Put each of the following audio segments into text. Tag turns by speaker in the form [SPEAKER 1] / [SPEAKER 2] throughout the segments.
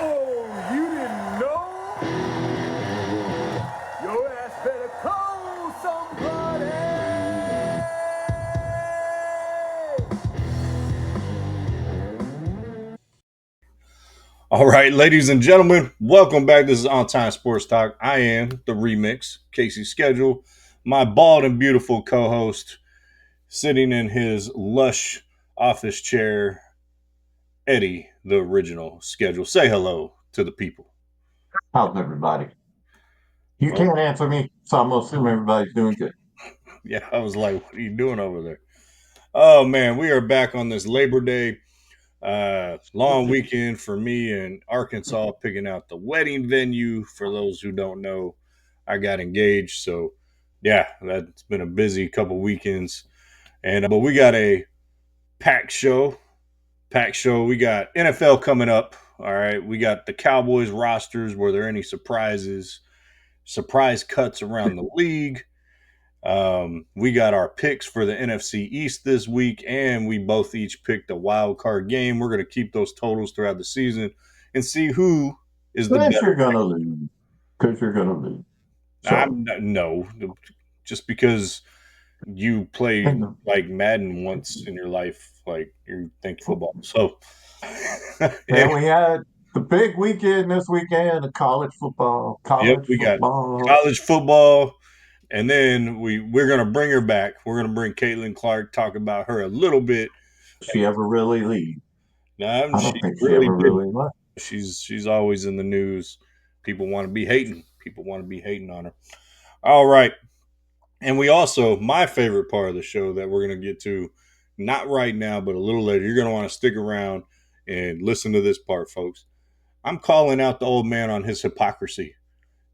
[SPEAKER 1] Oh, you didn't know? Your ass better call somebody.
[SPEAKER 2] All right, ladies and gentlemen, welcome back. This is On Time Sports Talk. I am the remix, Casey Schedule, my bald and beautiful co host, sitting in his lush office chair, Eddie, the original schedule. Say hello to the people.
[SPEAKER 3] How's everybody? You
[SPEAKER 2] Well,
[SPEAKER 3] can't answer me, so I'm gonna assume everybody's doing good.
[SPEAKER 2] yeah, I was like, what are you doing over there? Oh, man, we are back on this Labor Day long weekend for me in Arkansas, picking out the wedding venue. For those who don't know, I got engaged, so yeah, that's been a busy couple weekends. And but we got a packed show. Packed show. We got NFL coming up. All right, we got the Cowboys rosters. Were there any surprises? Surprise cuts around the league. We got our picks for the NFC East this week, and we both each picked a wild card game. We're going to keep those totals throughout the season and see who is the
[SPEAKER 3] Because
[SPEAKER 2] better.
[SPEAKER 3] you're gonna lose. Because you're gonna lose. So,
[SPEAKER 2] No, just because you play
[SPEAKER 3] and
[SPEAKER 2] like Madden once in your life, like you think football. So, yeah,
[SPEAKER 3] we had the big weekend this weekend of college football.
[SPEAKER 2] yep,
[SPEAKER 3] College
[SPEAKER 2] we got
[SPEAKER 3] football.
[SPEAKER 2] college football. And then we're gonna bring her back. We're gonna bring Caitlin Clark, talk about her a little bit.
[SPEAKER 3] She ever really leave? I
[SPEAKER 2] She
[SPEAKER 3] don't think she
[SPEAKER 2] really
[SPEAKER 3] ever
[SPEAKER 2] didn't.
[SPEAKER 3] really left.
[SPEAKER 2] She's always in the news. People want to be hating. People want to be hating on her. All right. And we also, my favorite part of the show that we're going to get to, not right now, but a little later, you're going to want to stick around and listen to this part, folks. I'm calling out the old man on his hypocrisy.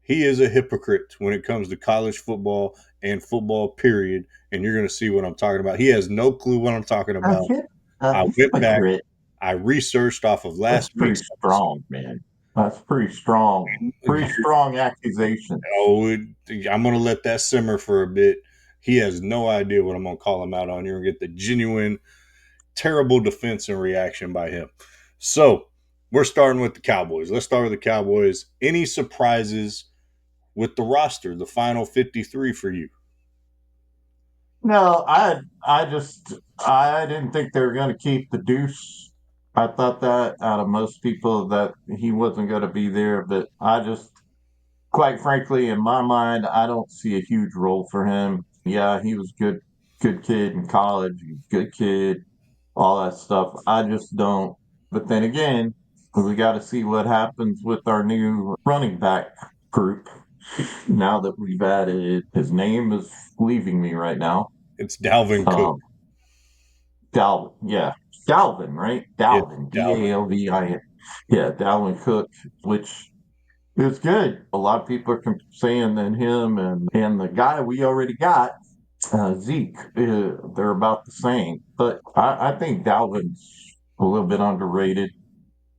[SPEAKER 2] He is a hypocrite when it comes to college football and football, period. And you're going to see what I'm talking about. He has no clue what I'm talking
[SPEAKER 3] A,
[SPEAKER 2] about.
[SPEAKER 3] hip, a
[SPEAKER 2] I went back,
[SPEAKER 3] hypocrite.
[SPEAKER 2] I researched off of
[SPEAKER 3] That's
[SPEAKER 2] last
[SPEAKER 3] pretty
[SPEAKER 2] week's episode.
[SPEAKER 3] strong, man. That's pretty strong. Pretty strong accusations.
[SPEAKER 2] Oh, I'm going to let that simmer for a bit. He has no idea what I'm going to call him out on. You're going to get the genuine, terrible defense and reaction by him. So we're starting with the Cowboys. Let's start with the Cowboys. Any surprises with the roster, the final 53 for you?
[SPEAKER 3] No, I didn't think they were going to keep the Deuce. I thought that out of most people that he wasn't going to be there, but quite frankly, in my mind, I don't see a huge role for him. Yeah, he was good kid in college, he was a good kid, all that stuff. I just don't. But then again, we got to see what happens with our new running back group. Now that we've added, his name is leaving me right now.
[SPEAKER 2] It's Dalvin Cook.
[SPEAKER 3] Um, Dalvin, yeah, Dalvin, right?
[SPEAKER 2] Yeah,
[SPEAKER 3] Dalvin,
[SPEAKER 2] Dalvin.
[SPEAKER 3] Dalvin. Yeah, Dalvin Cook, which is good. A lot of people are saying that him and the guy we already got, Zeke, they're about the same. But I think Dalvin's a little bit underrated.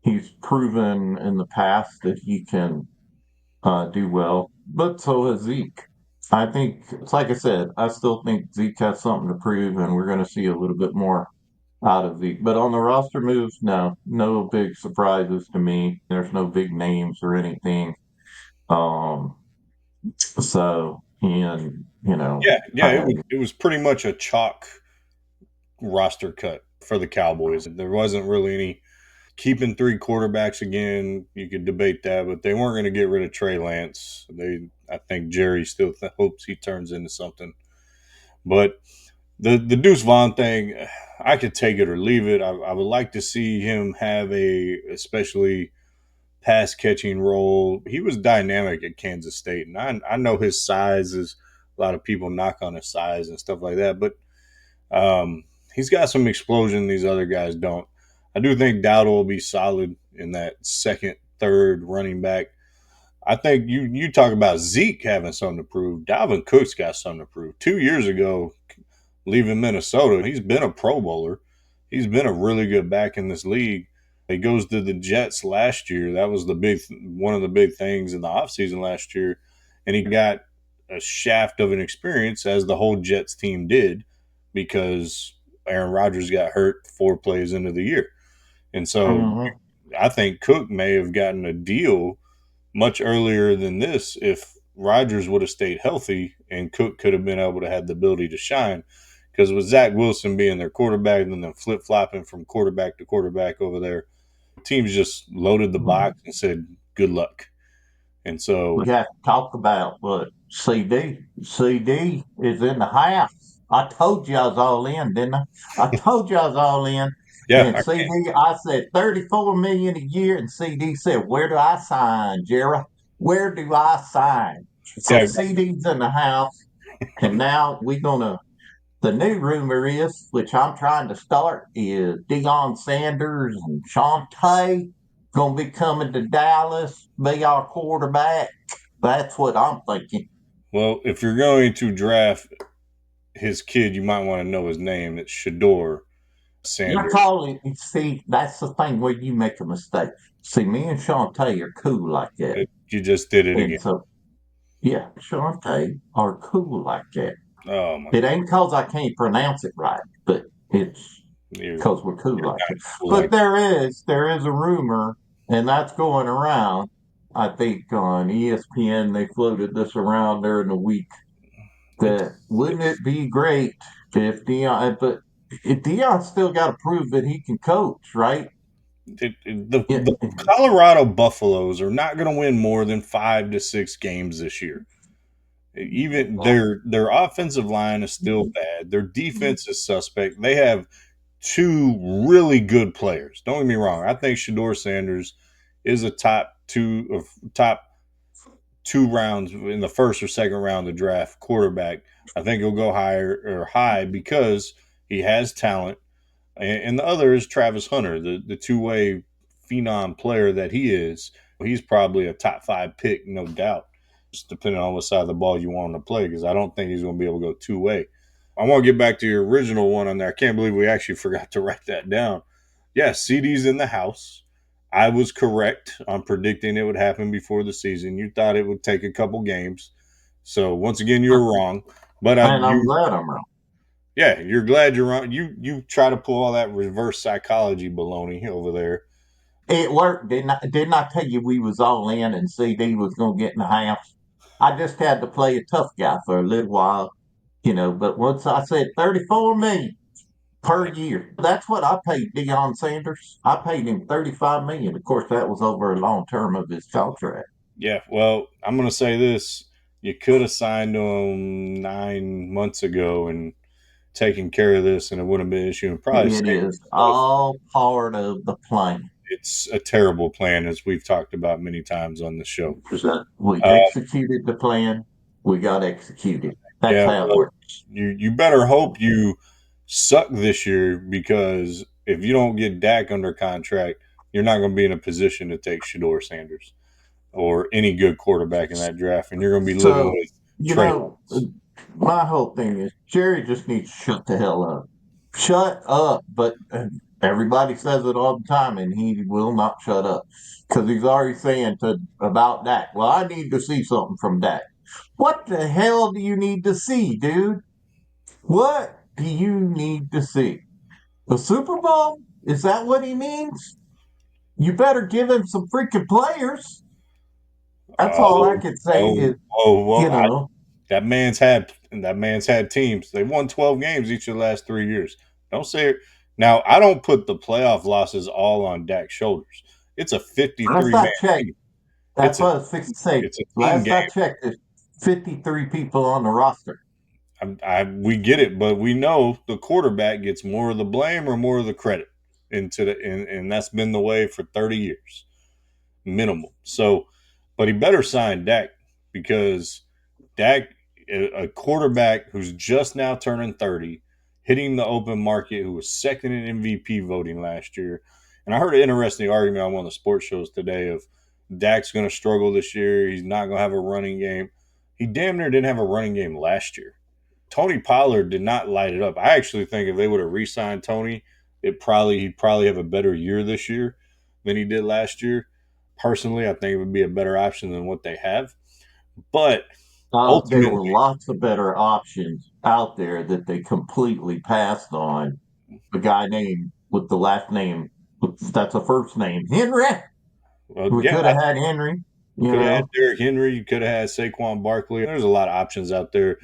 [SPEAKER 3] He's proven in the past that he can do well, but so has Zeke. I think it's like I said, I still think Zeke has something to prove, and we're going to see a little bit more out of Zeke. But on the roster moves, no big surprises to me. There's no big names or anything. Um, so and
[SPEAKER 2] Yeah.
[SPEAKER 3] I
[SPEAKER 2] It was pretty much a chalk roster cut for the Cowboys. There wasn't really any keeping three quarterbacks again. You could debate that, but they weren't going to get rid of Trey Lance. I think Jerry still hopes he turns into something. But the Deuce Vaughn thing, I could take it or leave it. I would like to see him have especially pass catching role. He was dynamic at Kansas State, and I know his size is a lot of people knock on his size and stuff like that, but he's got some explosion these other guys don't. I do think Dowdle will be solid in that second, third running back. I think you talk about Zeke having something to prove. Dalvin Cook's got something to prove. 2 years ago, leaving Minnesota, he's been a Pro Bowler. He's been a really good back in this league. He goes to the Jets last year. That was one of the big things in the offseason last year. And he got a shaft of an experience as the whole Jets team did because Aaron Rodgers got hurt 4 plays into the year. And so
[SPEAKER 3] Mhm.
[SPEAKER 2] I think Cook may have gotten a deal much earlier than this if Rodgers would have stayed healthy and Cook could have been able to have the ability to shine. Because with Zach Wilson being their quarterback and then flip flopping from quarterback to quarterback over there, teams just loaded the box and said, good luck. And
[SPEAKER 3] We
[SPEAKER 2] so,
[SPEAKER 3] have to talk about what CD. CD is in the house. I told you I was all in, didn't I? I told you I was all in.
[SPEAKER 2] yeah,
[SPEAKER 3] And CD, I said 34 million a year, and CD said, "Where do I sign, Jerry? Where do I sign?" So
[SPEAKER 2] yeah,
[SPEAKER 3] CD's in the house, and now we're gonna. The new rumor is, which I'm trying to start, is Deion Sanders and Shantae gonna be coming to Dallas, be our quarterback. That's what I'm thinking.
[SPEAKER 2] well, if you're going to draft his kid, you might want to know his name. It's Shador
[SPEAKER 3] You're
[SPEAKER 2] Sanders.
[SPEAKER 3] calling, see, that's the thing where you make a mistake. See, me and Shantae are cool like that.
[SPEAKER 2] You just did it
[SPEAKER 3] And
[SPEAKER 2] again.
[SPEAKER 3] so, yeah, Shantae are cool like that.
[SPEAKER 2] Oh my
[SPEAKER 3] It
[SPEAKER 2] God.
[SPEAKER 3] ain't because I can't pronounce it right, but it's
[SPEAKER 2] You're,
[SPEAKER 3] because we're cool
[SPEAKER 2] you're
[SPEAKER 3] like
[SPEAKER 2] not
[SPEAKER 3] that.
[SPEAKER 2] cool
[SPEAKER 3] But
[SPEAKER 2] like
[SPEAKER 3] there is a rumor, and that's going around. I think on ESPN they floated this around during the week. That wouldn't it
[SPEAKER 2] it's
[SPEAKER 3] be great if Dion? But if Dion still got to prove that he can coach, right? Yeah,
[SPEAKER 2] the Colorado Buffaloes are not going to win more than 5 to 6 games this year. Even their offensive line is still bad. Their defense is suspect. They have two really good players. Don't get me wrong. I think Shador Sanders is a top 2 rounds in the first or second round of the draft quarterback. I think he'll go higher or high because he has talent. And the other is Travis Hunter, the two-way phenom player that he is. He's probably a top 5 pick, no doubt, just depending on what side of the ball you want him to play, because I don't think he's going to be able to go two-way. I want to get back to your original one on there. I can't believe we actually forgot to write that down. Yeah, CD's in the house. I was correct on predicting it would happen before the season. You thought it would take a couple games. So once again, you're wrong. But
[SPEAKER 3] and I'm glad I'm wrong.
[SPEAKER 2] yeah, you're glad you're wrong. You try to pull all that reverse psychology baloney over there.
[SPEAKER 3] It worked, didn't I tell you we was all in and CD was gonna get in the house? I just had to play a tough guy for a little while, but once I said 34 million per year, that's what I paid Deion Sanders. I paid him 35 million. Of course, that was over a long term of his contract.
[SPEAKER 2] Yeah, well, I'm gonna say this: you could have signed him 9 months ago and taken care of this, and it wouldn't have been an issue. And probably
[SPEAKER 3] It
[SPEAKER 2] saved
[SPEAKER 3] is
[SPEAKER 2] yourself.
[SPEAKER 3] all part of the plan.
[SPEAKER 2] It's a terrible plan, as we've talked about many times on the show.
[SPEAKER 3] So we
[SPEAKER 2] Uh,
[SPEAKER 3] executed the plan. We got executed. That's
[SPEAKER 2] yeah,
[SPEAKER 3] how it
[SPEAKER 2] well,
[SPEAKER 3] works.
[SPEAKER 2] you better hope you suck this year, because if you don't get Dak under contract, you're not going to be in a position to take Shador Sanders or any good quarterback in that draft, and you're going to be living
[SPEAKER 3] So,
[SPEAKER 2] with
[SPEAKER 3] you
[SPEAKER 2] Trey
[SPEAKER 3] know,
[SPEAKER 2] Lance.
[SPEAKER 3] my whole thing is Jerry just needs to shut the hell up. Shut up. But everybody says it all the time, and he will not shut up because he's already saying about Dak. Well, I need to see something from Dak. What the hell do you need to see, dude? What do you need to see? The Super Bowl? Is that what he means? You better give him some freaking players. That's all I
[SPEAKER 2] Oh,
[SPEAKER 3] can say is,
[SPEAKER 2] well,
[SPEAKER 3] you know,
[SPEAKER 2] that man's had teams. They won 12 games each of the last 3 years. Don't say it. Now, I don't put the playoff losses all on Dak's shoulders. It's a
[SPEAKER 3] last
[SPEAKER 2] 53
[SPEAKER 3] I
[SPEAKER 2] man
[SPEAKER 3] checked,
[SPEAKER 2] team.
[SPEAKER 3] that's
[SPEAKER 2] It's a
[SPEAKER 3] what I was fixing to say.
[SPEAKER 2] it's a team
[SPEAKER 3] Last
[SPEAKER 2] game.
[SPEAKER 3] I checked, there's 53 people on the roster.
[SPEAKER 2] We get it, but we know the quarterback gets more of the blame or more of the credit and that's been the way for 30 years minimal. So, but he better sign Dak, because Dak, a quarterback who's just now turning 30, hitting the open market, who was second in MVP voting last year. And I heard an interesting argument on one of the sports shows today of Dak's going to struggle this year. He's not going to have a running game. He damn near didn't have a running game last year. Tony Pollard did not light it up. I actually think if they would have re-signed Tony, he'd probably have a better year this year than he did last year. Personally, I think it would be a better option than what they have. But
[SPEAKER 3] There
[SPEAKER 2] ultimately,
[SPEAKER 3] were lots of better options out there that they completely passed on. The guy named with the last name. That's a first name. Henry.
[SPEAKER 2] Well,
[SPEAKER 3] We
[SPEAKER 2] yeah,
[SPEAKER 3] could have had Henry, you
[SPEAKER 2] could have had
[SPEAKER 3] know.
[SPEAKER 2] Derrick Henry. You could have had Saquon Barkley. There's a lot of options out there.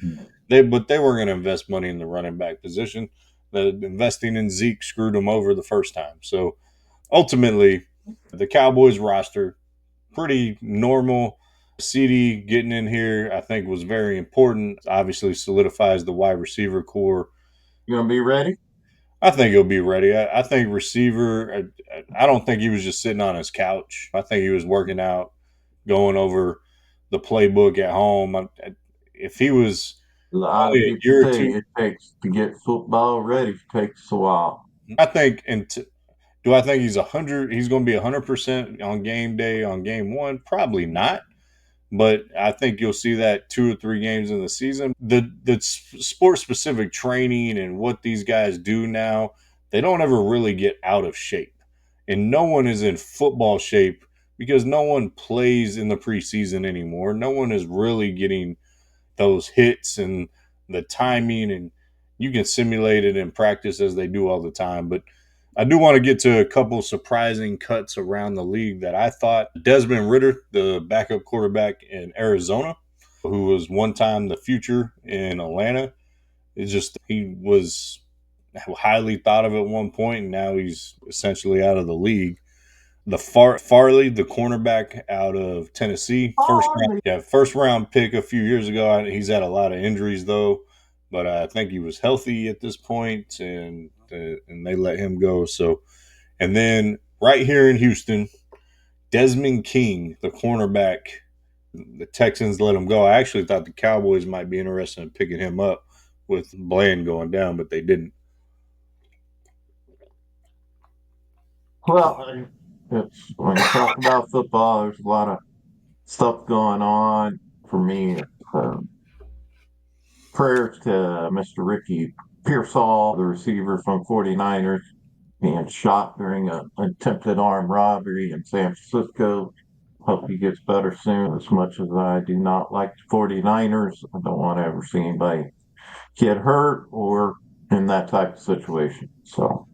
[SPEAKER 3] Mm.
[SPEAKER 2] But they weren't going to invest money in the running back position. The investing in Zeke screwed them over the first time. So ultimately, the Cowboys roster pretty normal. CD getting in here, I think, was very important. Obviously, solidifies the wide receiver core.
[SPEAKER 3] You gonna be ready?
[SPEAKER 2] I think he'll be ready. I think receiver. I don't think he was just sitting on his couch. I think he was working out, going over the playbook at home. If he was
[SPEAKER 3] A lot
[SPEAKER 2] only
[SPEAKER 3] of
[SPEAKER 2] a
[SPEAKER 3] people
[SPEAKER 2] year or
[SPEAKER 3] say
[SPEAKER 2] two,
[SPEAKER 3] it takes to get football ready. It takes a while.
[SPEAKER 2] I think. And do I think he's 100? He's going to be 100% on game day on game one? Probably not. But I think you'll see that 2 or 3 games in the season. The sport specific training and what these guys do now, they don't ever really get out of shape, and no one is in football shape because no one plays in the preseason anymore. No one is really getting those hits and the timing, and you can simulate it in practice as they do all the time. But I do want to get to a couple surprising cuts around the league that I thought. Desmond Ritter, the backup quarterback in Arizona, who was one time the future in Atlanta, it's just he was highly thought of at one point, and now he's essentially out of the league. The Farley, the cornerback out of Tennessee, first round pick a few years ago. He's had a lot of injuries though, but I think he was healthy at this point, and they let him go. So, and then right here in Houston, Desmond King, the cornerback, the Texans let him go. I actually thought the Cowboys might be interested in picking him up with Bland going down, but they didn't.
[SPEAKER 3] Well, it's when you talk about football, there's a lot of stuff going on. For me, prayers to Mr. Ricky Pearsall, the receiver from 49ers, being shot during an attempted armed robbery in San Francisco. Hope he gets better soon. As much as I do not like the 49ers, I don't want to ever see anybody get hurt or in that type of situation. So,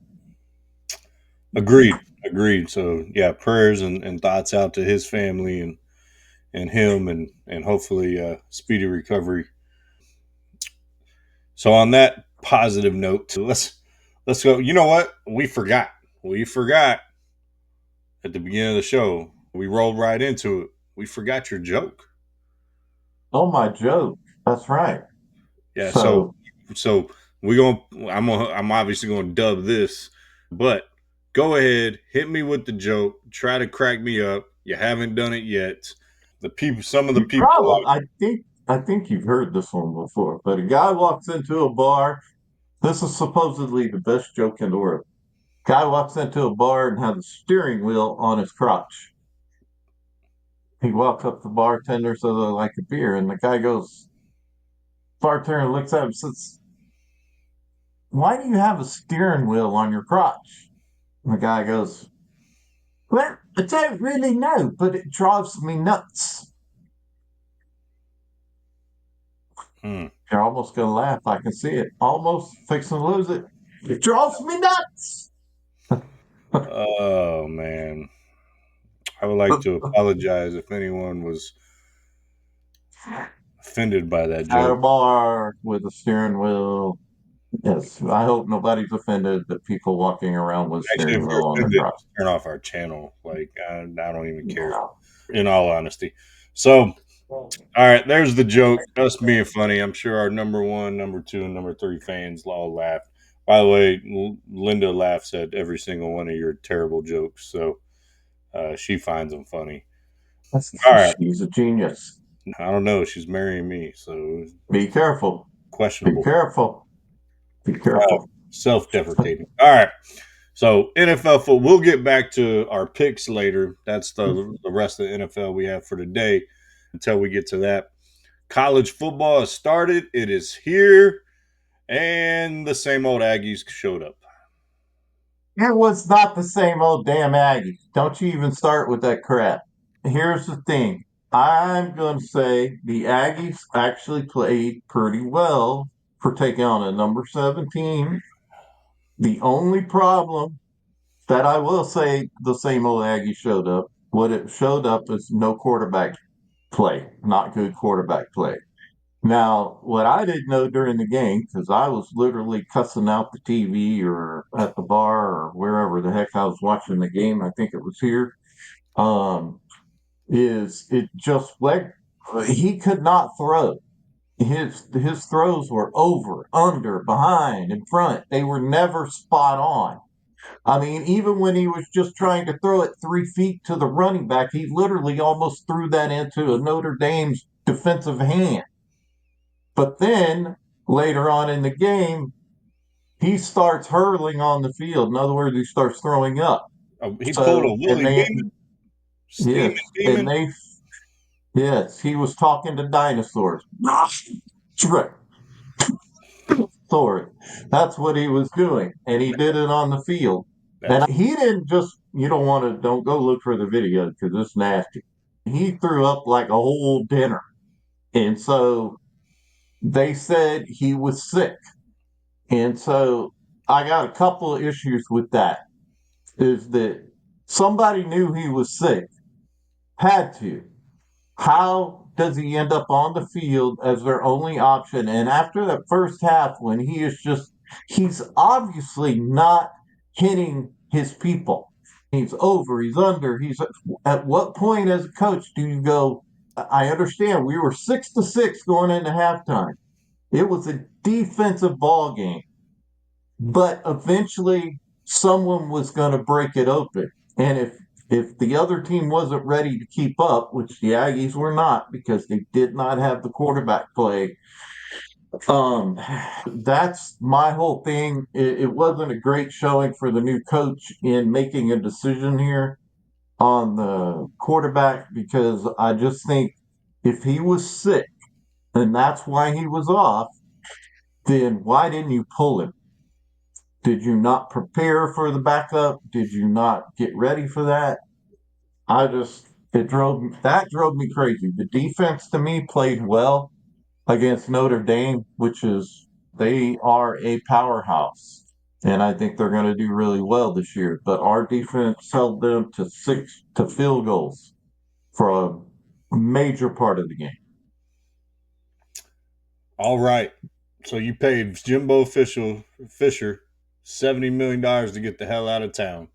[SPEAKER 2] Agreed. Agreed. So yeah, prayers and thoughts out to his family and him and hopefully speedy recovery. So on that positive note, let's go. You know what? We forgot. We forgot at the beginning of the show. We rolled right into it. We forgot your joke.
[SPEAKER 3] oh, my joke. That's right.
[SPEAKER 2] Yeah, so
[SPEAKER 3] So,
[SPEAKER 2] so we going I'm obviously gonna dub this, but go ahead, hit me with the joke, try to crack me up. You haven't done it yet. The people some of the
[SPEAKER 3] you
[SPEAKER 2] people
[SPEAKER 3] probably, I think you've heard this one before, but a guy walks into a bar. This is supposedly the best joke in the world. Guy walks into a bar and has a steering wheel on his crotch. He walks up to the bartender, says, "I like a beer." And the guy goes, bartender looks at him and says, "Why do you have a steering wheel on your crotch?" And the guy goes, "Well, I don't really know, but it drives me nuts."
[SPEAKER 2] Hmm.
[SPEAKER 3] You're almost going to laugh. I can see it. Almost fixing to lose it. It drives me nuts.
[SPEAKER 2] Oh man. I would like to apologize if anyone was offended by that
[SPEAKER 3] At a
[SPEAKER 2] joke.
[SPEAKER 3] bar with a steering wheel. Yes, I hope nobody's offended that people walking around with
[SPEAKER 2] Actually, if
[SPEAKER 3] steering
[SPEAKER 2] you're
[SPEAKER 3] wheel on their
[SPEAKER 2] offended,
[SPEAKER 3] crotch.
[SPEAKER 2] just turn off our channel. Like I don't even care.
[SPEAKER 3] Yeah.
[SPEAKER 2] In all honesty. So all right, there's the joke. Us being funny. I'm sure our number one, number two, and number three fans all laughed. By the way, Linda laughs at every single one of your terrible jokes, so she finds them funny. All right,
[SPEAKER 3] She's a genius.
[SPEAKER 2] I don't know. She's marrying me, so
[SPEAKER 3] Be careful. Be
[SPEAKER 2] questionable.
[SPEAKER 3] careful. Be careful.
[SPEAKER 2] Self-deprecating. All right. So NFL football. We'll get back to our picks later. That's the rest of the NFL we have for today. Until we get to that, college football has started. It is here. And the same old Aggies showed up.
[SPEAKER 3] It was not the same old damn Aggie. Don't you even start with that crap. Here's the thing. I'm going to say the Aggies actually played pretty well for taking on a number 17. The only problem That I will say the same old Aggie showed up. What it showed up is no quarterback play, not good quarterback play. Now, what I didn't know during the game, because I was literally cussing out the TV or at the bar or wherever the heck I was watching the game, I think it was here, um, is it just like he could not throw. His throws were over, under, behind, in front. They were never spot on. I mean, even when he was just trying to throw it 3 feet to the running back, he literally almost threw that into a Notre Dame's defensive hand. But then later on in the game, he starts hurling on the field. In other words, he starts throwing up.
[SPEAKER 2] He pulled a
[SPEAKER 3] So,
[SPEAKER 2] Willie Beeman, steaming
[SPEAKER 3] yes, and
[SPEAKER 2] demon.
[SPEAKER 3] yes, he was talking to dinosaurs. Right. Sorry. That's what he was doing. And he did it on the field. And
[SPEAKER 2] That's
[SPEAKER 3] he didn't just, you don't go look for the video because it's nasty. He threw up like a whole dinner. And so they said he was sick. And so I got a couple of issues with that. Is that somebody knew he was sick, had to. How does he end up on the field as their only option? And after that first half, when he's obviously not hitting his people. He's over, he's under. At what point as a coach do you go, I understand we were 6-6 going into halftime. It was a defensive ball game, but eventually someone was going to break it open. And if the other team wasn't ready to keep up, which the Aggies were not because they did not have the quarterback play, um, that's my whole thing. It wasn't a great showing for the new coach in making a decision here on the quarterback because I just think if he was sick and that's why he was off, then why didn't you pull him? Did you not prepare for the backup? Did you not get ready for that? I just that drove me crazy. The defense to me played well against Notre Dame, which is they are a powerhouse. And I think they're going to do really well this year. But our defense held them to 6 field goals for a major part of the game.
[SPEAKER 2] all right. So you paid Jimbo Fisher $70 million to get the hell out of town.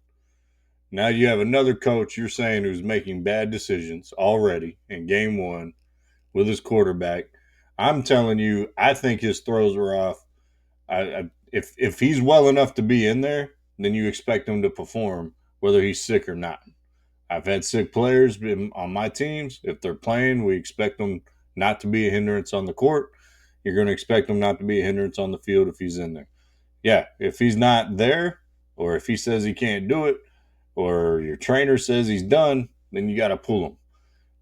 [SPEAKER 2] Now you have another coach you're saying who's making bad decisions already in game one with his quarterback. I'm telling you, I think his throws were off. If he's well enough to be in there, then you expect him to perform, whether he's sick or not. I've had sick players on my teams. If they're playing, we expect them not to be a hindrance on the court. You're going to expect him not to be a hindrance on the field if he's in there. Yeah, if he's not there, or if he says he can't do it, or your trainer says he's done, then you got to pull him.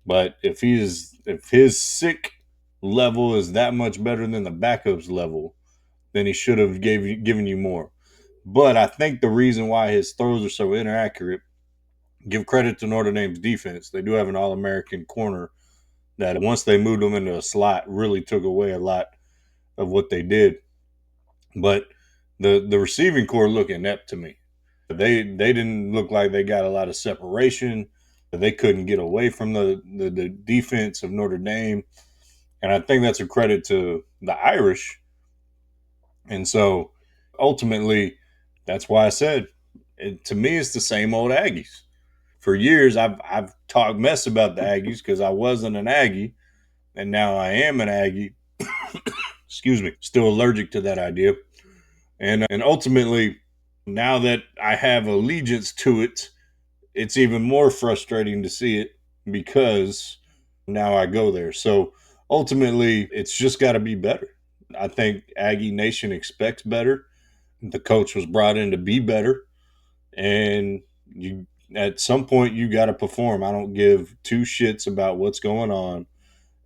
[SPEAKER 2] But if his sick level is that much better than the backups level, then he should have given you more. But I think the reason why his throws are so inaccurate, give credit to Notre Dame's defense. They do have an All-American corner that once they moved him into a slot, really took away a lot of what they did. But the receiving core looked inept to me. They didn't look like they got a lot of separation. They couldn't get away from the defense of Notre Dame. And I think that's a credit to the Irish. And so ultimately, that's why I said to me, it's the same old Aggies. For years, I've talked mess about the Aggies because I wasn't an Aggie, and now I am an Aggie. Excuse me, still allergic to that idea. And ultimately, now that I have allegiance to it, it's even more frustrating to see it because now I go there. So ultimately, it's just got to be better. I think Aggie Nation expects better. The coach was brought in to be better, and you at some point you got to perform. I don't give two shits about what's going on,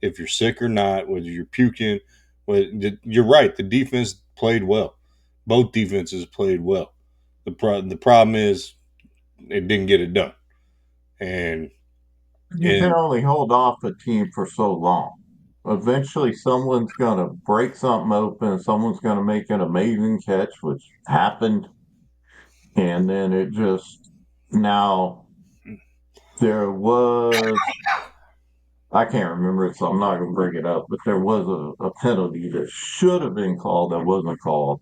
[SPEAKER 2] if you're sick or not, whether you're puking. You're right. The defense played well. Both defenses played well. The problem is it didn't get it done. And
[SPEAKER 3] You can
[SPEAKER 2] and
[SPEAKER 3] only hold off a team for so long. Eventually, someone's going to break something open. Someone's going to make an amazing catch, which happened. And then it just now there was I can't remember it, so I'm not going to bring it up. But there was a penalty that should have been called that wasn't called.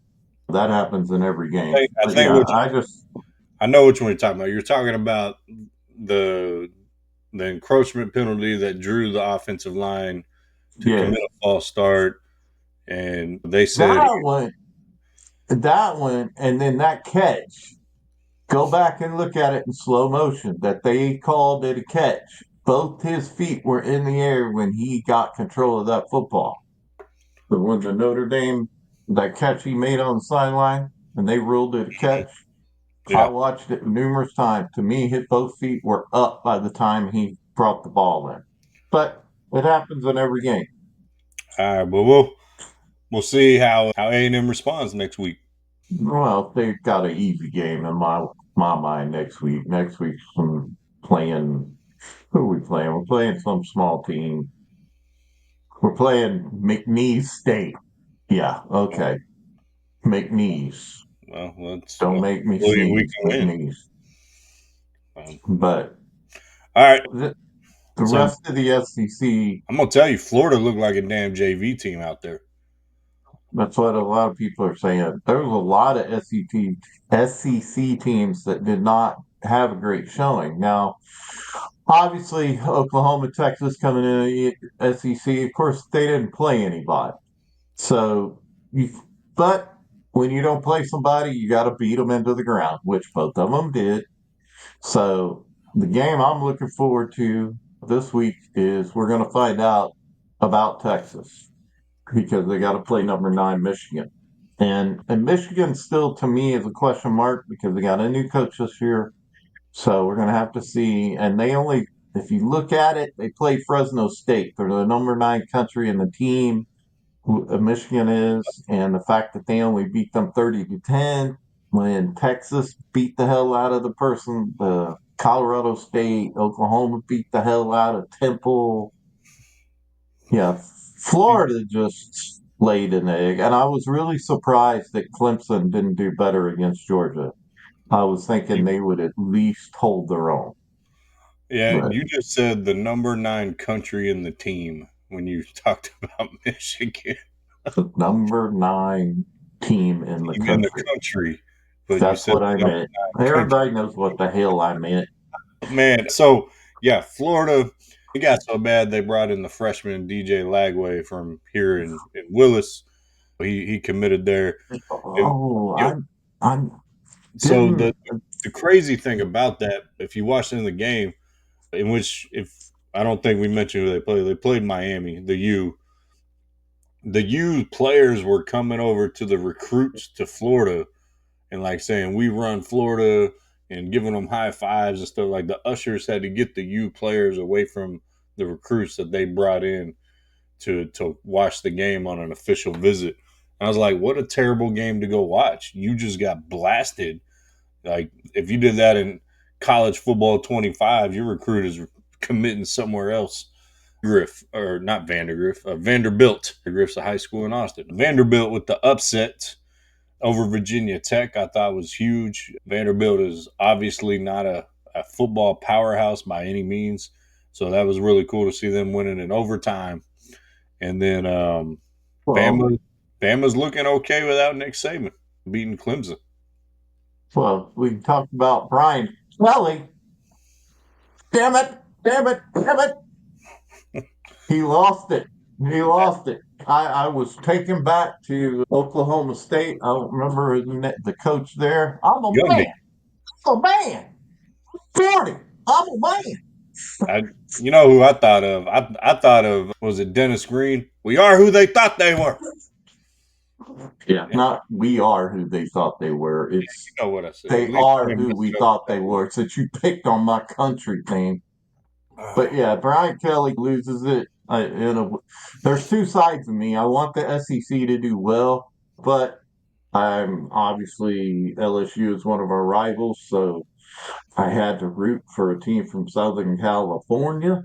[SPEAKER 3] That happens in every game.
[SPEAKER 2] I
[SPEAKER 3] But
[SPEAKER 2] think
[SPEAKER 3] yeah,
[SPEAKER 2] what I know which one you're talking about. You're talking about the the encroachment penalty that drew the offensive line to commit
[SPEAKER 3] yes,
[SPEAKER 2] a false start, and they said,
[SPEAKER 3] that one, that one, and then that catch. Go back and look at it in slow motion. That they called it a catch. Both his feet were in the air when he got control of that football. But when the Notre Dame that catch he made on the sideline, and they ruled it a catch. I
[SPEAKER 2] "Yeah,
[SPEAKER 3] watched it numerous times. To me, his both feet were up by the time he brought the ball in. But it happens in every game.
[SPEAKER 2] all right, but we'll see how A&M responds next week."
[SPEAKER 3] Well, they've got an easy game in my mind next week. Next week's playing. Who are we playing? We're playing some small team. We're playing McNeese State. Yeah, okay. McNeese.
[SPEAKER 2] Well,
[SPEAKER 3] Don't make me
[SPEAKER 2] hopefully we
[SPEAKER 3] sneeze,
[SPEAKER 2] can win.
[SPEAKER 3] McNeese.
[SPEAKER 2] Um,
[SPEAKER 3] But
[SPEAKER 2] all right,
[SPEAKER 3] the
[SPEAKER 2] so
[SPEAKER 3] rest of the SEC,
[SPEAKER 2] I'm gonna tell you, Florida looked like a damn JV team out there.
[SPEAKER 3] that's what a lot of people are saying. There was a lot of SEC teams that did not have a great showing. Now, obviously, Oklahoma, Texas coming in the SEC, of course, they didn't play anybody. So, but when you don't play somebody, you got to beat them into the ground, which both of them did. So, the game I'm looking forward to this week is we're going to find out about Texas because they got to play number 9 Michigan. And Michigan still to me is a question mark because they got a new coach this year. So we're gonna have to see. And they only if you look at it, they play Fresno State. They're the number 9 country in the team. Michigan is, and the fact that they only beat them 30-10 when Texas beat the hell out of the Colorado State, Oklahoma beat the hell out of Temple. Yeah, Florida just laid an egg, and I was really surprised that Clemson didn't do better against Georgia. I was thinking they would at least hold their own,
[SPEAKER 2] Yeah,
[SPEAKER 3] but
[SPEAKER 2] you just said the number 9 country in the team when you talked about Michigan
[SPEAKER 3] the number 9 team in the
[SPEAKER 2] in the
[SPEAKER 3] country.
[SPEAKER 2] country, but you
[SPEAKER 3] That's
[SPEAKER 2] said
[SPEAKER 3] what I
[SPEAKER 2] the number
[SPEAKER 3] meant.
[SPEAKER 2] 9 country.
[SPEAKER 3] Everybody knows what the hell I meant.
[SPEAKER 2] Man, so yeah, Florida, it got so bad they brought in the freshman DJ Lagway from here in Willis. He committed there. And,
[SPEAKER 3] Oh,
[SPEAKER 2] you know,
[SPEAKER 3] I'm
[SPEAKER 2] so
[SPEAKER 3] didn't.
[SPEAKER 2] the crazy thing about that, if you watched in the game, in which if I don't think we mentioned who they played Miami, the U players were coming over to the recruits to Florida and like saying we run Florida and giving them high fives and stuff. Like the ushers had to get the U players away from the recruits that they brought in to watch the game on an official visit. And I was like, what a terrible game to go watch. You just got blasted. Like if you did that in college football 25, your recruit is committing somewhere else. Griff, or not Vandergriff, Vanderbilt. Vandergriff's a high school in Austin. Vanderbilt with the upset over Virginia Tech, I thought was huge. Vanderbilt is obviously not a football powerhouse by any means. So that was really cool to see them winning in overtime. And then
[SPEAKER 3] Well,
[SPEAKER 2] Bama, Bama's looking okay without Nick Saban beating Clemson.
[SPEAKER 3] well, we talked about Brian Kelly. Damn it! Damn it! Damn it! He lost it. He lost it. I was taken back to Oklahoma State. I don't remember the coach there. I'm a
[SPEAKER 2] Gundy.
[SPEAKER 3] man. I'm a man. 40. I'm a man.
[SPEAKER 2] You know who I thought of? I thought of, was it Dennis Green? We are who they thought they were.
[SPEAKER 3] Yeah,
[SPEAKER 2] Yeah,
[SPEAKER 3] not we are who they thought they were. It's
[SPEAKER 2] you know what I said. At
[SPEAKER 3] they
[SPEAKER 2] least I
[SPEAKER 3] are
[SPEAKER 2] didn't
[SPEAKER 3] who
[SPEAKER 2] mess
[SPEAKER 3] we
[SPEAKER 2] it up with
[SPEAKER 3] thought they were. Since you picked on my country team,
[SPEAKER 2] that.
[SPEAKER 3] but yeah, Brian Kelly loses it. There's two sides of me. I want the SEC to do well, but I'm obviously LSU is one of our rivals, so I had to root for a team from Southern California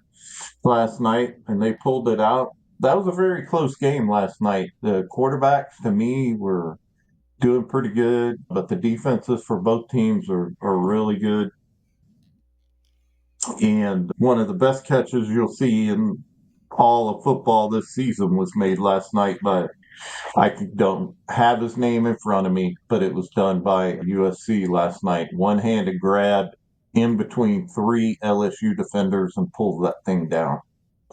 [SPEAKER 3] last night, and they pulled it out. That was a very close game last night. The quarterbacks to me were doing pretty good, but the defenses for both teams are really good. And one of the best catches you'll see in all of football this season was made last night by, don't have his name in front of me, but it was done by USC last night. One-handed grab in between three LSU defenders and pulls that thing down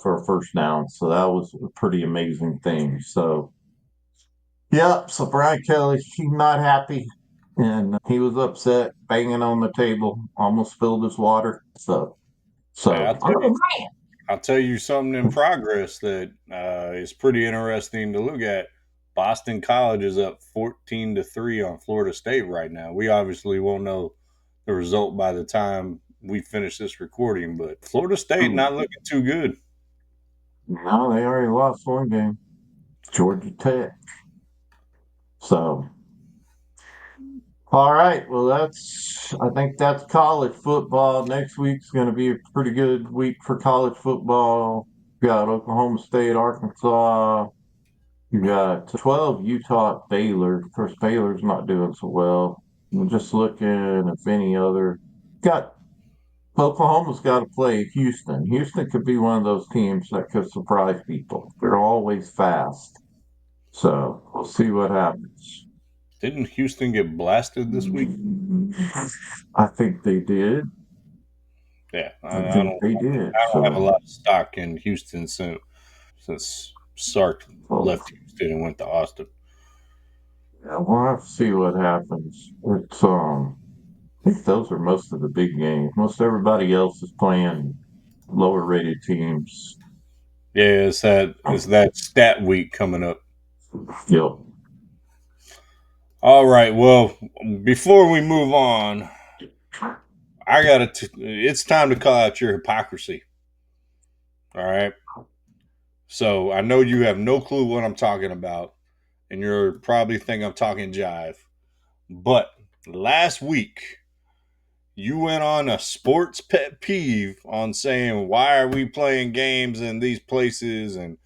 [SPEAKER 3] for a first down. So that was a pretty amazing thing. So, yeah, so Brian Kelly, he's not happy. And he was upset, banging on the table, almost spilled his water.
[SPEAKER 2] Hey,
[SPEAKER 3] So
[SPEAKER 2] I'll tell you something in progress that is pretty interesting to look at. Boston College is up 14-3 on Florida State right now. We obviously won't know the result by the time we finish this recording, but Florida State not looking too good.
[SPEAKER 3] no, they already lost one game, Georgia Tech. So, all right. Well, I think that's college football. Next week's going to be a pretty good week for college football. We got Oklahoma State, Arkansas. You got 12 Utah, Baylor. Of course, Baylor's not doing so well. I'm just looking if any other. Got Oklahoma's got to play Houston. Houston could be one of those teams that could surprise people. They're always fast. So we'll see what happens.
[SPEAKER 2] Didn't Houston get blasted this week?
[SPEAKER 3] I think they did.
[SPEAKER 2] Yeah,
[SPEAKER 3] I think they did.
[SPEAKER 2] I don't have a
[SPEAKER 3] So,
[SPEAKER 2] lot of stock in Houston since Sark
[SPEAKER 3] well,
[SPEAKER 2] left Houston and went to Austin.
[SPEAKER 3] yeah, we'll have to see what happens. I think those are most of the big games. Most everybody else is playing lower rated teams.
[SPEAKER 2] Yeah, it's that stat week coming up.
[SPEAKER 3] Yep.
[SPEAKER 2] All right. Well, before we move on, it's time to call out your hypocrisy. All right. So I know you have no clue what I'm talking about, and you're probably think I'm talking jive. But last week, you went on a sports pet peeve on saying, why are we playing games in these places and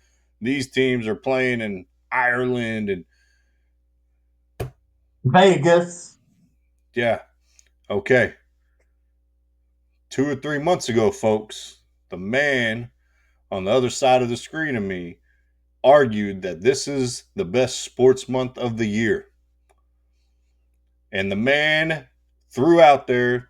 [SPEAKER 2] these teams are playing in Ireland? And
[SPEAKER 3] Vegas.
[SPEAKER 2] yeah, okay. 2 or 3 months ago, folks, the man on the other side of the screen of me argued that this is the best sports month of the year. And the man threw out there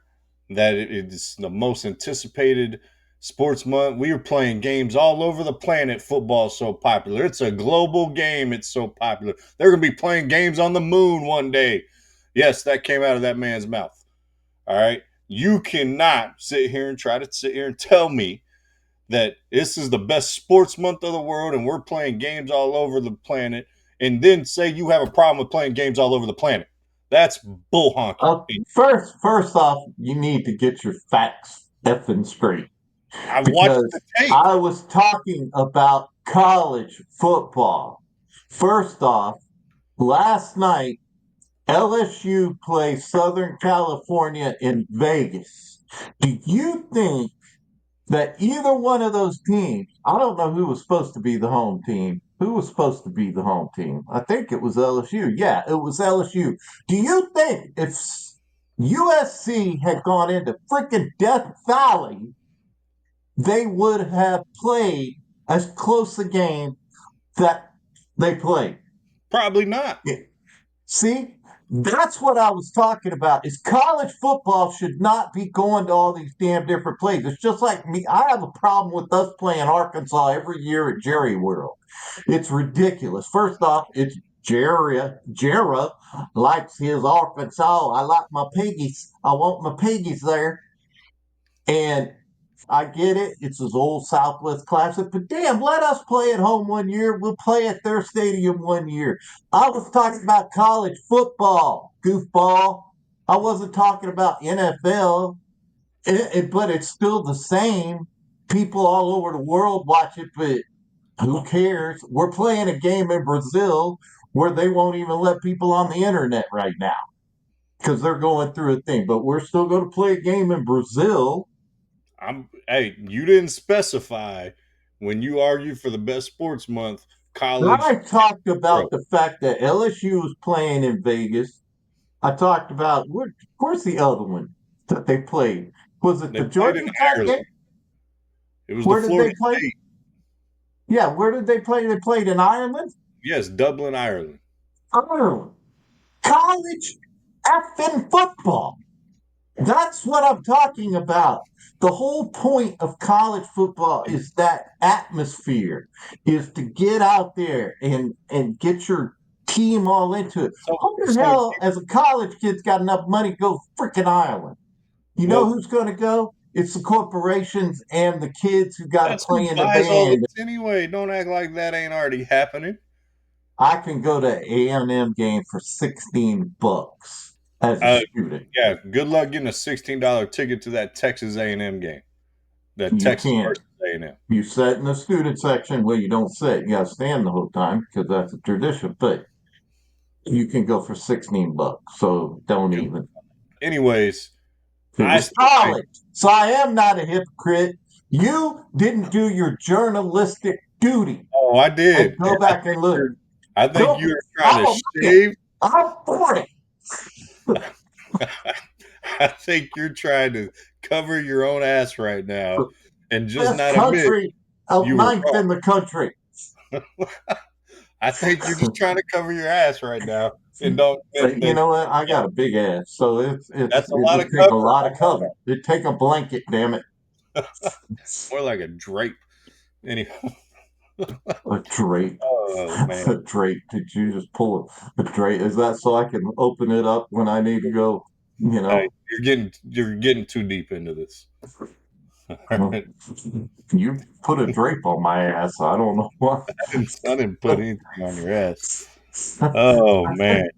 [SPEAKER 2] that it is the most anticipated sports month. We are playing games all over the planet. Football is so popular. It's a global game. It's so popular. They're going to be playing games on the moon one day. Yes, that came out of that man's mouth. All right. You cannot sit here and tell me that this is the best sports month of the world and we're playing games all over the planet and then say you have a problem with playing games all over the planet. That's bull honky.
[SPEAKER 3] First off, you need to get your facts effing straight
[SPEAKER 2] I watched the
[SPEAKER 3] because
[SPEAKER 2] tape.
[SPEAKER 3] I was talking about college football. First off, last night LSU plays Southern California in Vegas. Do you think that either one of those teams, I don't know who was supposed to be the home team. Who was supposed to be the home team? I think it was LSU. Yeah, it was LSU. Do you think if USC had gone into freaking Death Valley, they would have played as close a game that they played?
[SPEAKER 2] Probably not.
[SPEAKER 3] See, that's what I was talking about. Is college football should not be going to all these damn different places. It's just like me. I have a problem with us playing Arkansas every year at Jerry World. It's ridiculous. First off, it's Jera likes his Arkansas. I like my piggies. I want my piggies there. And I get it. It's his old Southwest Classic, but damn, let us play at home one year. We'll play at their stadium one year. I was talking about college football, goofball. I wasn't talking about NFL, but it's still the same. People all over the world watch it, but who cares? We're playing a game in Brazil where they won't even let people on the internet right now because they're going through a thing, but we're still going to play a game in Brazil.
[SPEAKER 2] Hey, you didn't specify when you argued for the best sports month college.
[SPEAKER 3] I talked about
[SPEAKER 2] Bro,
[SPEAKER 3] the fact that LSU was playing in Vegas. I talked about where's the other one that they played? Was it
[SPEAKER 2] they
[SPEAKER 3] the
[SPEAKER 2] played in
[SPEAKER 3] Georgia Tech game?
[SPEAKER 2] Ireland. It was the
[SPEAKER 3] Where did
[SPEAKER 2] Florida
[SPEAKER 3] they play?
[SPEAKER 2] State.
[SPEAKER 3] Yeah, where did they play? They played in Ireland?
[SPEAKER 2] Yes, Dublin, Ireland.
[SPEAKER 3] Ireland. College effing football. That's what I'm talking about. The whole point of college football is that atmosphere, is to get out there and get your team all into it.
[SPEAKER 2] So,
[SPEAKER 3] Who the
[SPEAKER 2] so
[SPEAKER 3] hell, as a college kid's got enough money to go freaking Ireland? You know
[SPEAKER 2] well,
[SPEAKER 3] who's going to go? It's the corporations and the kids who got to
[SPEAKER 2] that's who
[SPEAKER 3] play in the
[SPEAKER 2] buys all
[SPEAKER 3] band.
[SPEAKER 2] this anyway. Don't act like that ain't already happening.
[SPEAKER 3] I can go to A&M game for $16 as a
[SPEAKER 2] Uh,
[SPEAKER 3] student.
[SPEAKER 2] yeah, good luck getting a $16 ticket to that Texas A&M game. That
[SPEAKER 3] You
[SPEAKER 2] Texas
[SPEAKER 3] can't.
[SPEAKER 2] versus A&M.
[SPEAKER 3] You sit in the student section. Well, you don't sit. You got to stand the whole time because that's a tradition. But you can go for $16. So don't
[SPEAKER 2] Good.
[SPEAKER 3] even.
[SPEAKER 2] Anyways,
[SPEAKER 3] It
[SPEAKER 2] I
[SPEAKER 3] was
[SPEAKER 2] still think.
[SPEAKER 3] college. So I am not a hypocrite. You didn't do your journalistic duty.
[SPEAKER 2] Oh, I
[SPEAKER 3] And
[SPEAKER 2] did.
[SPEAKER 3] go back and look.
[SPEAKER 2] I think
[SPEAKER 3] Go.
[SPEAKER 2] you're trying to
[SPEAKER 3] Oh, man.
[SPEAKER 2] shave.
[SPEAKER 3] I'm 40.
[SPEAKER 2] I think you're trying to cover your own ass right now and just
[SPEAKER 3] Best
[SPEAKER 2] not admit
[SPEAKER 3] country of
[SPEAKER 2] you were
[SPEAKER 3] ninth
[SPEAKER 2] wrong.
[SPEAKER 3] in the country.
[SPEAKER 2] I think you're just trying to cover your ass right now and don't admit
[SPEAKER 3] You
[SPEAKER 2] that
[SPEAKER 3] know what? I got a big ass, so
[SPEAKER 2] that's a
[SPEAKER 3] it
[SPEAKER 2] lot
[SPEAKER 3] would
[SPEAKER 2] of
[SPEAKER 3] take a
[SPEAKER 2] cover.
[SPEAKER 3] lot of cover. It'd take a blanket, damn it.
[SPEAKER 2] More like a drape. Anyway,
[SPEAKER 3] A drape.
[SPEAKER 2] oh man.
[SPEAKER 3] A drape. Did you just pull a drape? Is that so I can open it up when I need to go? You
[SPEAKER 2] Hey,
[SPEAKER 3] know,
[SPEAKER 2] you're getting too deep into this.
[SPEAKER 3] you put a drape on my ass. I don't know why.
[SPEAKER 2] I didn't put anything on your ass. Oh man.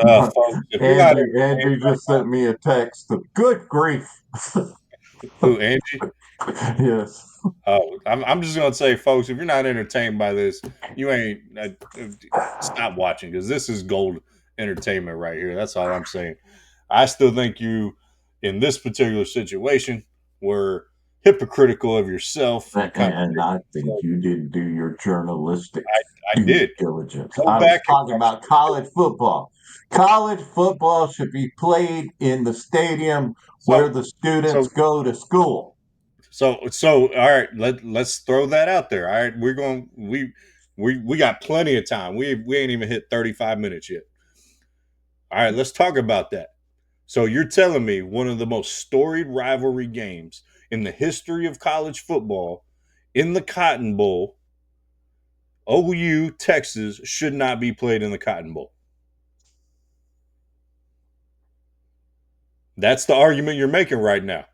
[SPEAKER 2] Folks, if you're not entertained
[SPEAKER 3] Angie just sent me a text. Good grief.
[SPEAKER 2] by who, Angie?
[SPEAKER 3] Yes.
[SPEAKER 2] I'm just gonna say, folks, if you're not entertained by this, you ain't stop watching because this is gold entertainment right here. That's all I'm saying. I still think you, in this particular situation, were hypocritical of yourself. You
[SPEAKER 3] And
[SPEAKER 2] contradicted
[SPEAKER 3] I think
[SPEAKER 2] yourself.
[SPEAKER 3] you didn't do your journalistic
[SPEAKER 2] I
[SPEAKER 3] due
[SPEAKER 2] did.
[SPEAKER 3] diligence.
[SPEAKER 2] Go
[SPEAKER 3] I was
[SPEAKER 2] back and
[SPEAKER 3] talking
[SPEAKER 2] watch
[SPEAKER 3] about
[SPEAKER 2] the
[SPEAKER 3] college football. College football should be played in the stadium where
[SPEAKER 2] so
[SPEAKER 3] the
[SPEAKER 2] so
[SPEAKER 3] students go to school.
[SPEAKER 2] so all right, let's throw that out there. All right, we're going we got plenty of time. We ain't even hit 35 minutes yet. All right, let's talk about that. So you're telling me one of the most storied rivalry games in the history of college football in the Cotton Bowl, OU Texas should not be played in the Cotton Bowl. That's the argument you're making right now.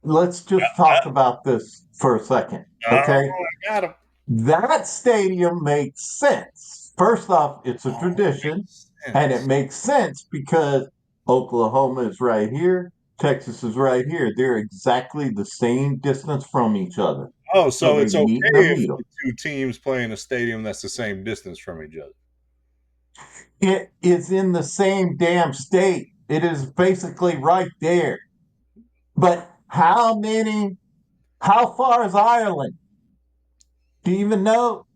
[SPEAKER 3] Let's just talk about this for a second,
[SPEAKER 2] Oh,
[SPEAKER 3] okay?
[SPEAKER 2] I got him.
[SPEAKER 3] That stadium makes sense. First off, it's a
[SPEAKER 2] Oh, it
[SPEAKER 3] tradition,
[SPEAKER 2] makes
[SPEAKER 3] and it
[SPEAKER 2] sense.
[SPEAKER 3] makes sense because Oklahoma is right here, Texas is right here. They're exactly the same distance from each other.
[SPEAKER 2] Oh,
[SPEAKER 3] So
[SPEAKER 2] so
[SPEAKER 3] they
[SPEAKER 2] it's okay
[SPEAKER 3] meet in the
[SPEAKER 2] if
[SPEAKER 3] middle.
[SPEAKER 2] the two teams play in a stadium that's the same distance from each other.
[SPEAKER 3] It is in the same damn state. It is basically right there. But how far is Ireland? Do you even know?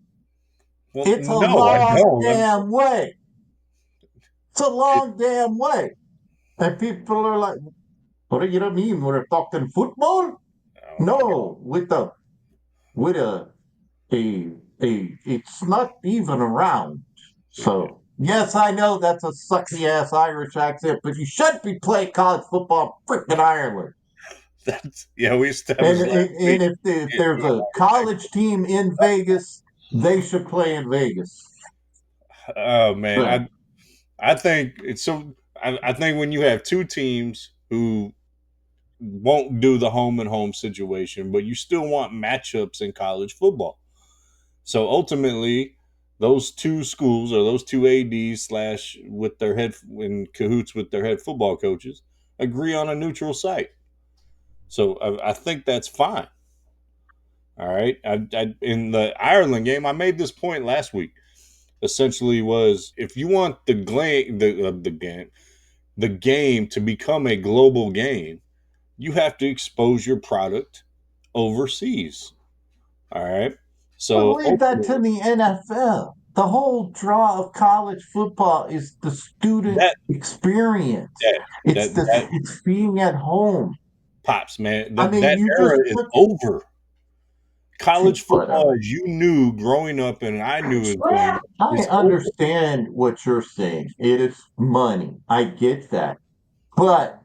[SPEAKER 2] Well,
[SPEAKER 3] It's a
[SPEAKER 2] no, I
[SPEAKER 3] long
[SPEAKER 2] don't.
[SPEAKER 3] damn way. It's a
[SPEAKER 2] It,
[SPEAKER 3] long damn way. And people are like, what do you mean? We're talking football?
[SPEAKER 2] oh my God.
[SPEAKER 3] No, with a it's not even around. So yes, I know that's a sucky ass Irish accent, but you should be playing college football in freaking Ireland.
[SPEAKER 2] Yeah, we established last week.
[SPEAKER 3] If
[SPEAKER 2] Can't
[SPEAKER 3] there's
[SPEAKER 2] do an
[SPEAKER 3] a
[SPEAKER 2] Irish
[SPEAKER 3] college team in Vegas, they should play in Vegas.
[SPEAKER 2] accent. Oh man,
[SPEAKER 3] But
[SPEAKER 2] I think it's so. I think when you have two teams who won't do the home and home situation, but you still want matchups in college football. So ultimately, those two schools or those two ads slash with their head in cahoots with their head football coaches agree on a neutral site. So I think that's fine. All right. In the Ireland game, I made this point last week. Essentially, was if you want the game to become a global game, you have to expose your product overseas. All right. So
[SPEAKER 3] But leave that to
[SPEAKER 2] ultimately,
[SPEAKER 3] the NFL. The whole draw of college football is the student
[SPEAKER 2] that
[SPEAKER 3] experience.
[SPEAKER 2] that that
[SPEAKER 3] It's being at home.
[SPEAKER 2] pops, man.
[SPEAKER 3] I mean,
[SPEAKER 2] That
[SPEAKER 3] you just
[SPEAKER 2] era is
[SPEAKER 3] took
[SPEAKER 2] over. College football,
[SPEAKER 3] whatever.
[SPEAKER 2] as you knew growing up, and I knew as growing up,
[SPEAKER 3] I
[SPEAKER 2] is over.
[SPEAKER 3] understand what you're saying. It is money. I get that. But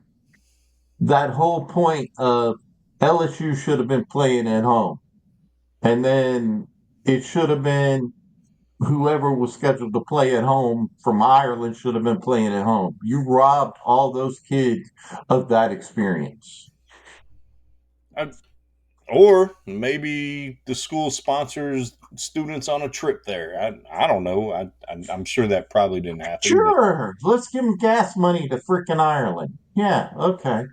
[SPEAKER 3] that whole point of LSU should have been playing at home. And then it should have been whoever was scheduled to play at home from Ireland should have been playing at home. You robbed all those kids of that experience.
[SPEAKER 2] I, or maybe the school sponsors students on a trip there. I don't know. I'm sure that probably didn't happen, but
[SPEAKER 3] Sure, let's give them gas money to freaking Ireland. Yeah, okay.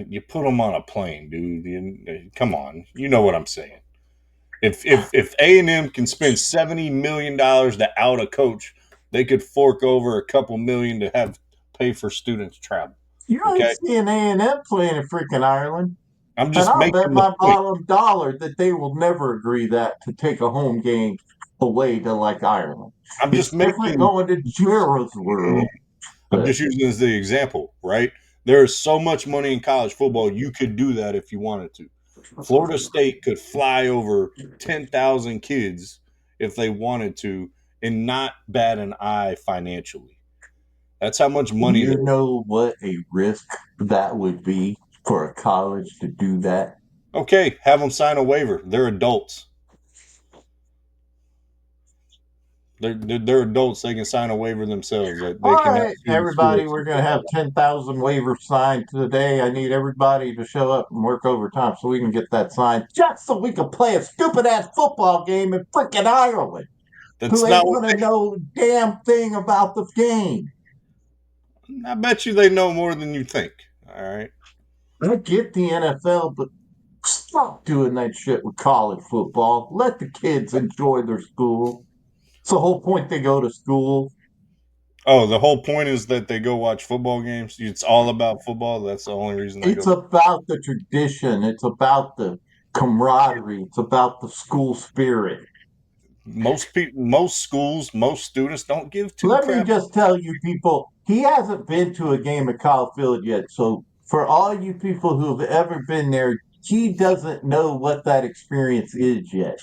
[SPEAKER 2] you put them on a plane, dude. Come on, you know what I'm saying. If A&M can spend $70 million to out a coach, they could fork over a couple million to have pay for students travel.
[SPEAKER 3] You ain't
[SPEAKER 2] Okay,
[SPEAKER 3] seeing A&M playing in freaking Ireland.
[SPEAKER 2] I'm
[SPEAKER 3] And
[SPEAKER 2] just
[SPEAKER 3] I'll bet
[SPEAKER 2] making the
[SPEAKER 3] my
[SPEAKER 2] point.
[SPEAKER 3] bottom dollar that they will never agree that to take a home game away to like Ireland.
[SPEAKER 2] I'm just
[SPEAKER 3] It's different
[SPEAKER 2] making.
[SPEAKER 3] going to Giro's world,
[SPEAKER 2] I'm
[SPEAKER 3] but
[SPEAKER 2] just using this as the example, right? There is so much money in college football. You could do that if you wanted to. Florida State could fly over 10,000 kids if they wanted to and not bat an eye financially. That's how much money
[SPEAKER 3] you
[SPEAKER 2] there is.
[SPEAKER 3] know what a risk that would be for a college to do that?
[SPEAKER 2] Okay, have them sign a waiver. They're adults. They're adults. They can sign a waiver themselves that
[SPEAKER 3] All
[SPEAKER 2] they cannot
[SPEAKER 3] right,
[SPEAKER 2] student
[SPEAKER 3] everybody,
[SPEAKER 2] sports
[SPEAKER 3] we're
[SPEAKER 2] if
[SPEAKER 3] going
[SPEAKER 2] they
[SPEAKER 3] to have
[SPEAKER 2] want.
[SPEAKER 3] 10,000 waivers signed today. I need everybody to show up and work overtime so we can get that signed, just so we can play a stupid ass football game in freaking Ireland, who
[SPEAKER 2] That's not
[SPEAKER 3] ain't
[SPEAKER 2] what
[SPEAKER 3] going to know a damn thing about the game.
[SPEAKER 2] I bet you they know more than you think. All right.
[SPEAKER 3] I get the NFL, but stop doing that shit with college football. Let the kids enjoy their school. It's the whole point they go to school.
[SPEAKER 2] Oh, the whole point is that they go watch football games. It's all about football. That's the only reason they
[SPEAKER 3] It's
[SPEAKER 2] go.
[SPEAKER 3] about the tradition. It's about the camaraderie. It's about the school spirit.
[SPEAKER 2] Most people, most schools, most students don't give two
[SPEAKER 3] Let me
[SPEAKER 2] crap.
[SPEAKER 3] just tell you people, he hasn't been to a game at Kyle Field yet. So for all you people who've ever been there, he doesn't know what that experience is yet.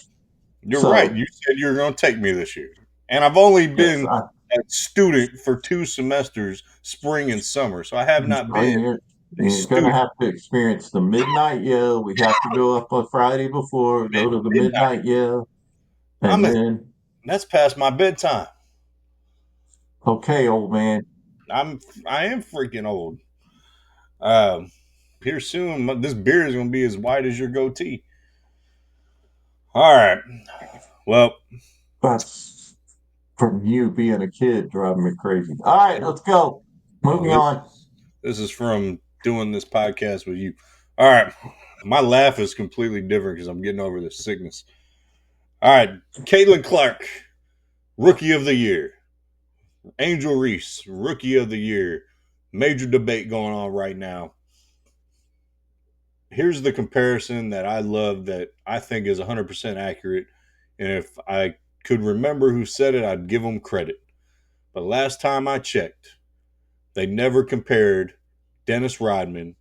[SPEAKER 2] You're right.
[SPEAKER 3] So
[SPEAKER 2] You said you were going to take me this year, and I've only
[SPEAKER 3] yes,
[SPEAKER 2] been a student for 2 semesters, spring and summer. So I have not been a
[SPEAKER 3] you're gonna
[SPEAKER 2] student.
[SPEAKER 3] have to experience the midnight yell. We have to go up on Friday before, go to the
[SPEAKER 2] Midnight.
[SPEAKER 3] midnight yell,
[SPEAKER 2] I'm
[SPEAKER 3] and
[SPEAKER 2] a,
[SPEAKER 3] then
[SPEAKER 2] that's past my bedtime.
[SPEAKER 3] okay, old man.
[SPEAKER 2] I am freaking old. Um, Here soon, this beer is going to be as white as your goatee. All right. Well,
[SPEAKER 3] That's from you being a kid driving me crazy. All right, let's go.
[SPEAKER 2] oh,
[SPEAKER 3] Moving
[SPEAKER 2] this
[SPEAKER 3] on.
[SPEAKER 2] this is from doing this podcast with you. All right. My laugh is completely different because I'm getting over this sickness. All right. Caitlin Clark, Rookie of the Year. Angel Reese, Rookie of the Year. Major debate going on right now. Here's the comparison that I love that I think is 100% accurate. And if I could remember who said it, I'd give them credit. But last time I checked, they never compared Dennis Rodman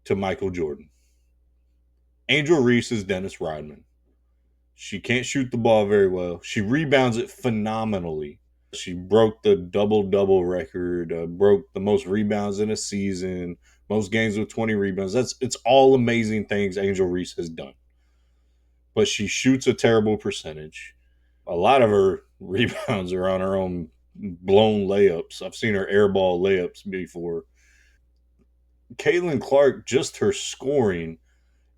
[SPEAKER 2] to Michael Jordan. Angel Reese is Dennis Rodman. She can't shoot the ball very well. She rebounds it phenomenally. She broke the double double record, broke the most rebounds in a season, most games with 20 rebounds. It's all amazing things Angel Reese has done. But she shoots a terrible percentage. A lot of her rebounds are on her own blown layups. I've seen her airball layups before. Caitlin Clark, just her scoring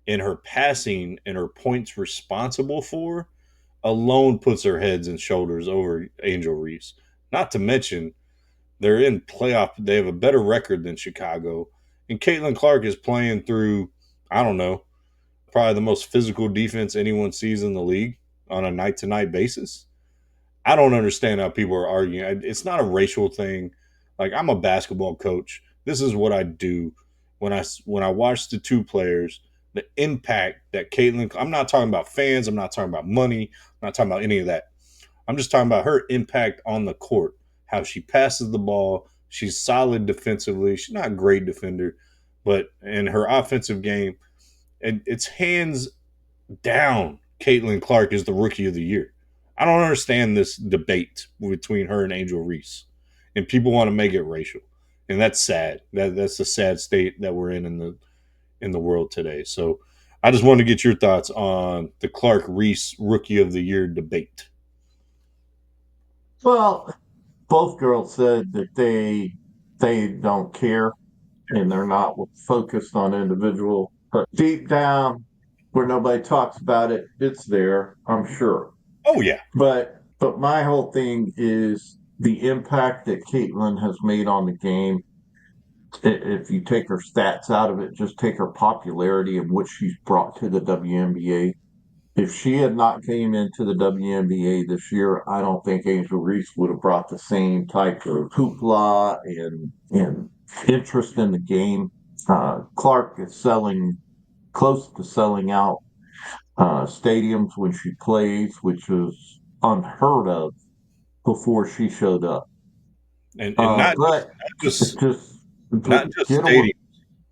[SPEAKER 2] and her passing and her points responsible for alone puts her heads and shoulders over Angel Reese. Not to mention, they're in playoff. They have a better record than Chicago. And Caitlin Clark is playing through, I don't know, probably the most physical defense anyone sees in the league on a night to night basis. I don't understand how people are arguing. It's not a racial thing. Like, I'm a basketball coach. This is what I do when I watch the two players. the impact that Caitlin, I'm not talking about fans, I'm not talking about money, I'm not talking about any of that. I'm just talking about her impact on the court, how she passes the ball. She's solid defensively. She's not a great defender, but in her offensive game, and it's hands down. Caitlin Clark is the rookie of the year. I don't understand this debate between her and Angel Reese, and people want to make it racial, and that's sad. That's the sad state that we're in the world today. So, I just wanted to get your thoughts on the Clark Reese Rookie of the Year debate.
[SPEAKER 3] Well, both girls said that they don't care and they're not focused on individual. But deep down, where nobody talks about it, it's there, I'm sure.
[SPEAKER 2] Oh yeah,
[SPEAKER 3] But my whole thing is the impact that Caitlin has made on the game. If you take her stats out of it, just take her popularity and what she's brought to the WNBA. If she had not came into the WNBA this year, I don't think Angel Reese would have brought the same type of hoopla and interest in the game. Clark is selling close to selling out stadiums when she plays, which is unheard of before she showed up.
[SPEAKER 2] and
[SPEAKER 3] But
[SPEAKER 2] just
[SPEAKER 3] just
[SPEAKER 2] not
[SPEAKER 3] but
[SPEAKER 2] just
[SPEAKER 3] get away.
[SPEAKER 2] stadiums.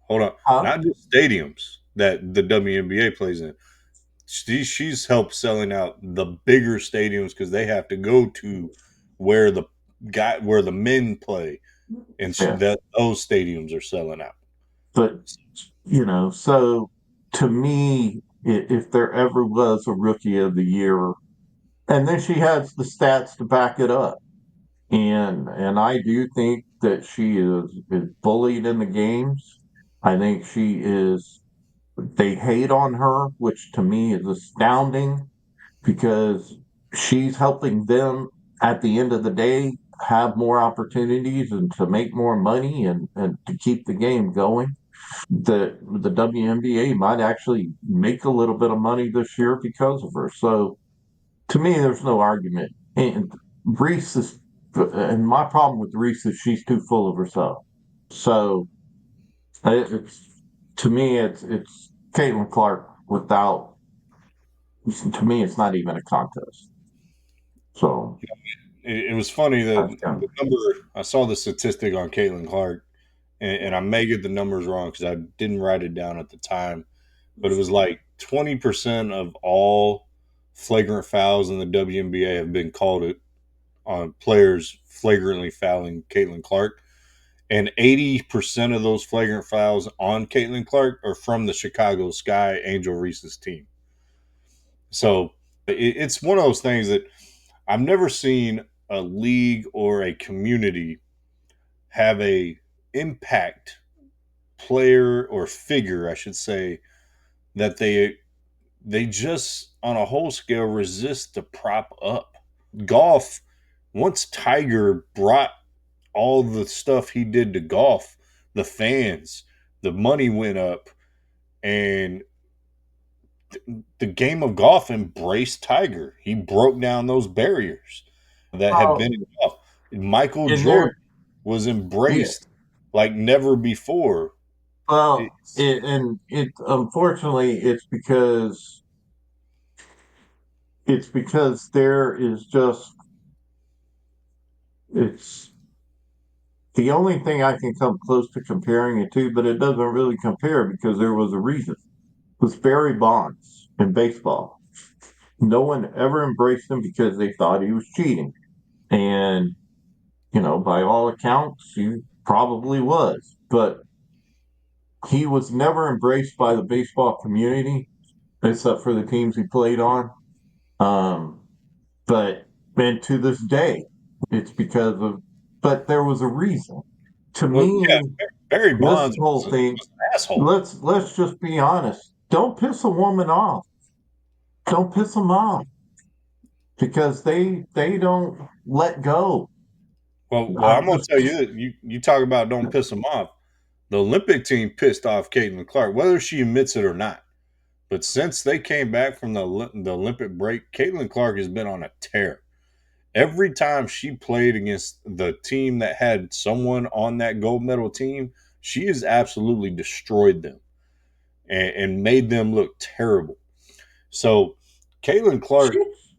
[SPEAKER 2] Hold on,
[SPEAKER 3] Huh?
[SPEAKER 2] not just stadiums that the WNBA plays in. She's helped selling out the bigger stadiums because they have to go to where where the men play, and
[SPEAKER 3] Yeah.
[SPEAKER 2] that those stadiums are selling out.
[SPEAKER 3] But so to me, if there ever was a rookie of the year, and then she has the stats to back it up, and I do think that she is bullied in the games. I think she is. They hate on her, which to me is astounding because she's helping them at the end of the day have more opportunities and to make more money and to keep the game going. The WNBA might actually make a little bit of money this year because of her. So to me, there's no argument. And Reese is, and my problem with Reese is she's too full of herself. So it's to me, it's Caitlin Clark without. To me, it's not even a contest. So
[SPEAKER 2] It was funny that
[SPEAKER 3] that's kind
[SPEAKER 2] the number I saw the statistic on Caitlin Clark, and I may get the numbers wrong because I didn't write it down at the time, but it was like 20% of all flagrant fouls in the WNBA have been called on players flagrantly fouling Caitlin Clark. And 80% of those flagrant fouls on Caitlin Clark are from the Chicago Sky Angel Reese's team. So it's one of those things that I've never seen a league or a community have a impact player or figure, I should say, that they just on a whole scale resist to prop up. Golf, once Tiger brought all the stuff he did to golf, the fans, the money went up, and the game of golf embraced Tiger. He broke down those barriers that have
[SPEAKER 3] of
[SPEAKER 2] been in golf. Michael
[SPEAKER 3] in
[SPEAKER 2] Jordan
[SPEAKER 3] there.
[SPEAKER 2] was
[SPEAKER 3] Yeah.
[SPEAKER 2] embraced like never before.
[SPEAKER 3] Well,
[SPEAKER 2] It's,
[SPEAKER 3] and it unfortunately it's because there is just it's the only thing I can come close to comparing it to, but it doesn't really compare because there was a reason. It was Barry Bonds in baseball. No one ever embraced him because they thought he was cheating. And, by all accounts, he probably was. But he was never embraced by the baseball community, except for the teams he played on. Um, but and to this day, it's because of. But there was a reason. To
[SPEAKER 2] well, yeah,
[SPEAKER 3] me,
[SPEAKER 2] Barry
[SPEAKER 3] this
[SPEAKER 2] Bonds
[SPEAKER 3] whole thing.
[SPEAKER 2] was an asshole.
[SPEAKER 3] Let's just be honest. Don't piss a woman off. Don't piss them off because they don't let go.
[SPEAKER 2] Well, I'm
[SPEAKER 3] I'm
[SPEAKER 2] gonna
[SPEAKER 3] just
[SPEAKER 2] tell you, you talk about don't piss them off. The Olympic team pissed off Caitlin Clark, whether she admits it or not. But since they came back from the Olympic break, Caitlin Clark has been on a tear. Every time she played against the team that had someone on that gold medal team, she has absolutely destroyed them. and made them look terrible. So Caitlin
[SPEAKER 3] She,
[SPEAKER 2] Clark,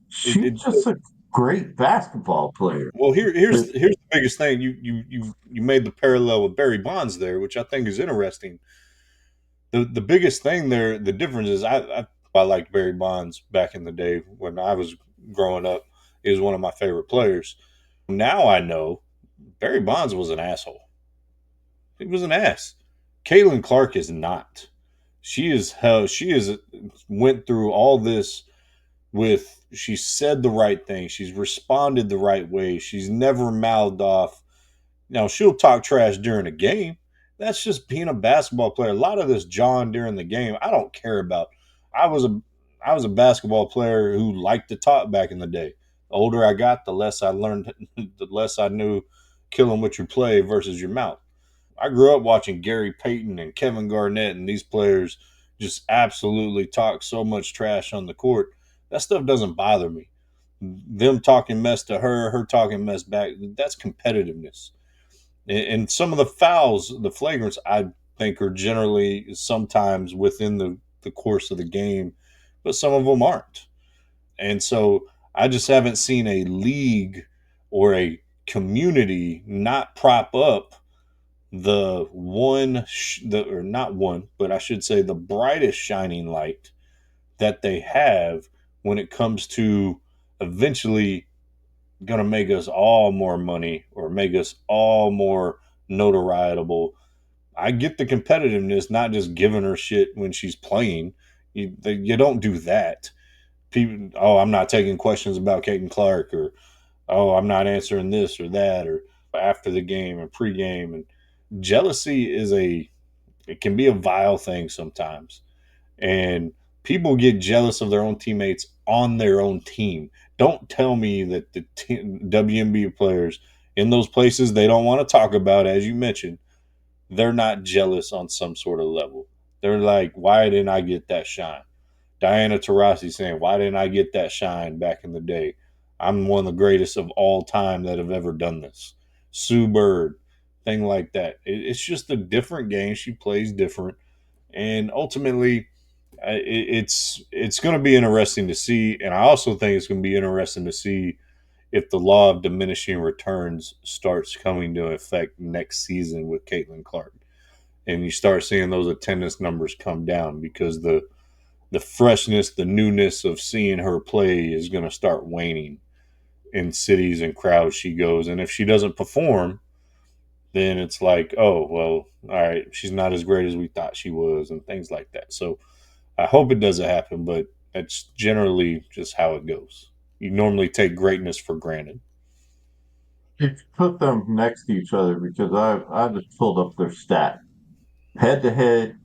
[SPEAKER 3] she's just a great basketball player.
[SPEAKER 2] well,
[SPEAKER 3] But
[SPEAKER 2] here's the biggest thing. You made the parallel with Barry Bonds there, which I think is interesting. The biggest thing there, the difference is I liked Barry Bonds back in the day when I was growing up. He was one of my favorite players. Now I know Barry Bonds was an asshole. He was an ass. Caitlin Clark is not. She is hell. She is went through all this with. She said the right thing. She's responded the right way. She's never mouthed off. Now she'll talk trash during a game. That's just being a basketball player. A lot of this John during the game, I don't care about. I was a I was a basketball player who liked to talk back in the day. The older I got, the less I learned, the less I knew killing with your play versus your mouth. I grew up watching Gary Payton and Kevin Garnett and these players just absolutely talk so much trash on the court. That stuff doesn't bother me. Them talking mess to her, her talking mess back, that's competitiveness. And some of the fouls, the flagrants, I think are generally sometimes within the course of the game, but some of them aren't. And so I just haven't seen a league or a community not prop up the or not one, but I should say the brightest shining light that they have when it comes to eventually going to make us all more money or make us all more notorietable. I get the competitiveness, not just giving her shit when she's playing. You don't do that. People, oh, I'm not taking questions about Caden Clark, or oh, I'm not answering this or that, or after the game and pregame. And jealousy it can be a vile thing sometimes. And people get jealous of their own teammates on their own team. Don't tell me that WNBA players in those places they don't want to talk about, as you mentioned, they're not jealous on some sort of level. They're like, why didn't I get that shine? Diana Taurasi saying, why didn't I get that shine back in the day? I'm one of the greatest of all time that have ever done this. Sue Bird, thing like that. It's just a different game. She plays different. And ultimately, it's going to be interesting to see. And I also think it's going to be interesting to see if the law of diminishing returns starts coming to effect next season with Caitlin Clark. And you start seeing those attendance numbers come down because the freshness, the newness of seeing her play is going to start waning in cities and crowds she goes. And if she doesn't perform, then it's like, oh, well, all right, she's not as great as we thought she was, and things like that. So I hope it doesn't happen, but that's generally just how it goes. You normally take greatness for granted.
[SPEAKER 3] if you put them next to each other, because I just pulled up their stat head to head,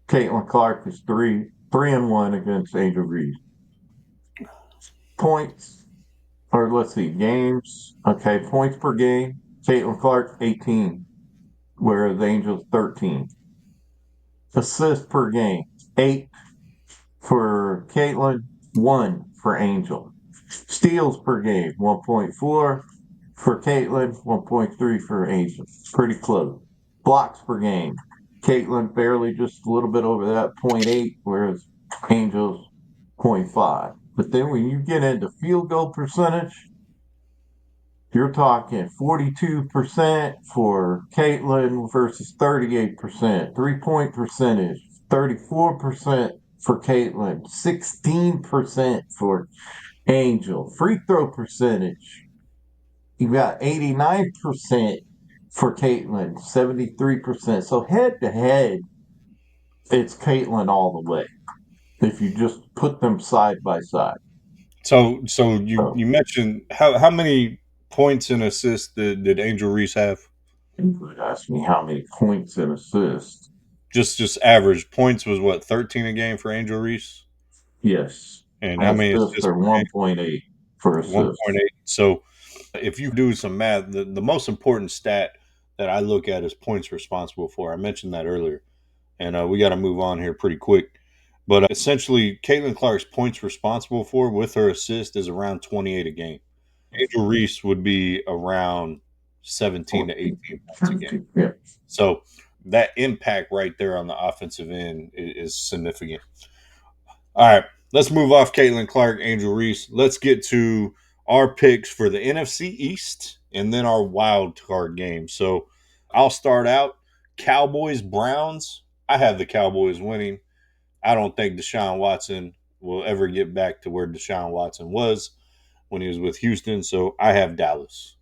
[SPEAKER 3] Caitlin Clark is 3-1 against Angel Reese. Points, or let's see, games. Okay, points per game. Caitlin Clark 18, whereas Angel's 13. Assists per game 8 for Caitlin, 1 for Angel. Steals per game 1.4 for Caitlin, 1.3 for Angel. Pretty close. Blocks per game. Caitlin barely just a little bit over that 0.8, whereas Angel's 0.5. But then when you get into field goal percentage, you're talking 42% for Caitlin versus 38%. 3-point percentage, 34% for Caitlin, 16% for Angel. Free throw percentage, you got 89% for Caitlin, 73%. So head to head, it's Caitlin all the way. If you just put them side by side.
[SPEAKER 2] So
[SPEAKER 3] So
[SPEAKER 2] you mentioned how many points and assists did Angel Reese have?
[SPEAKER 3] you would ask me how many points and assists.
[SPEAKER 2] Just average points was what 13 a game for Angel Reese,
[SPEAKER 3] Yes.
[SPEAKER 2] and how many
[SPEAKER 3] Assists
[SPEAKER 2] assists
[SPEAKER 3] are
[SPEAKER 2] per game?
[SPEAKER 3] 1.8 for assists.
[SPEAKER 2] 1.8. So if you do some math, the most important stat that I look at is points responsible for. I mentioned that earlier, and we got to move on here pretty quick. But essentially, Caitlin Clark's points responsible for with her assist is around 28 a game. Angel Reese would be around 17 to 18 points a game.
[SPEAKER 3] 17. Yeah.
[SPEAKER 2] So that impact right there on the offensive end is significant. All right, let's move off Caitlin Clark, Angel Reese. Let's get to our picks for the NFC East and then our wild card game. So I'll start out Cowboys, Browns. I have the Cowboys winning. I don't think Deshaun Watson will ever get back to where Deshaun Watson was when he was with Houston. So I have Dallas.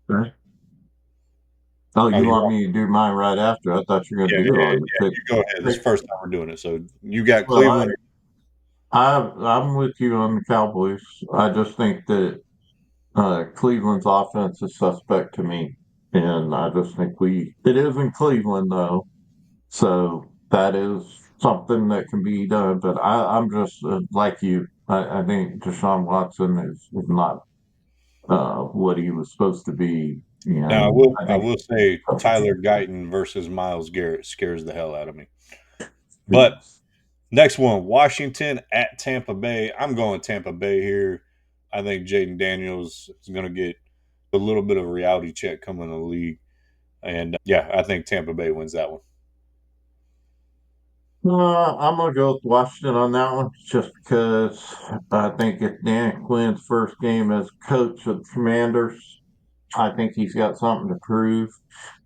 [SPEAKER 3] Right. Oh,
[SPEAKER 2] Oh,
[SPEAKER 3] you
[SPEAKER 2] you
[SPEAKER 3] want
[SPEAKER 2] want?
[SPEAKER 3] me to do mine right after? I thought you were going
[SPEAKER 2] Yeah,
[SPEAKER 3] to do
[SPEAKER 2] yeah,
[SPEAKER 3] it
[SPEAKER 2] yeah.
[SPEAKER 3] on the pick.
[SPEAKER 2] You go ahead. This is the first time we're doing it. So you got
[SPEAKER 3] Well,
[SPEAKER 2] Cleveland.
[SPEAKER 3] I'm with you on the Cowboys. I just think that Cleveland's offense is suspect to me, and I just think it is in Cleveland though, so that is something that can be done. But I'm just like you. I think Deshaun Watson is not what he was supposed to be,
[SPEAKER 2] Now
[SPEAKER 3] and I
[SPEAKER 2] I
[SPEAKER 3] think
[SPEAKER 2] will say Tyler Guyton versus Miles Garrett scares the hell out of me. But next one, Washington at Tampa Bay. I'm going Tampa Bay here. I think Jaden Daniels is going to get a little bit of a reality check coming in the league. And yeah, I think Tampa Bay wins that one.
[SPEAKER 3] I'm gonna go with Washington on that one, just because I think it's Dan Quinn's first game as coach of the Commanders. I think he's got something to prove.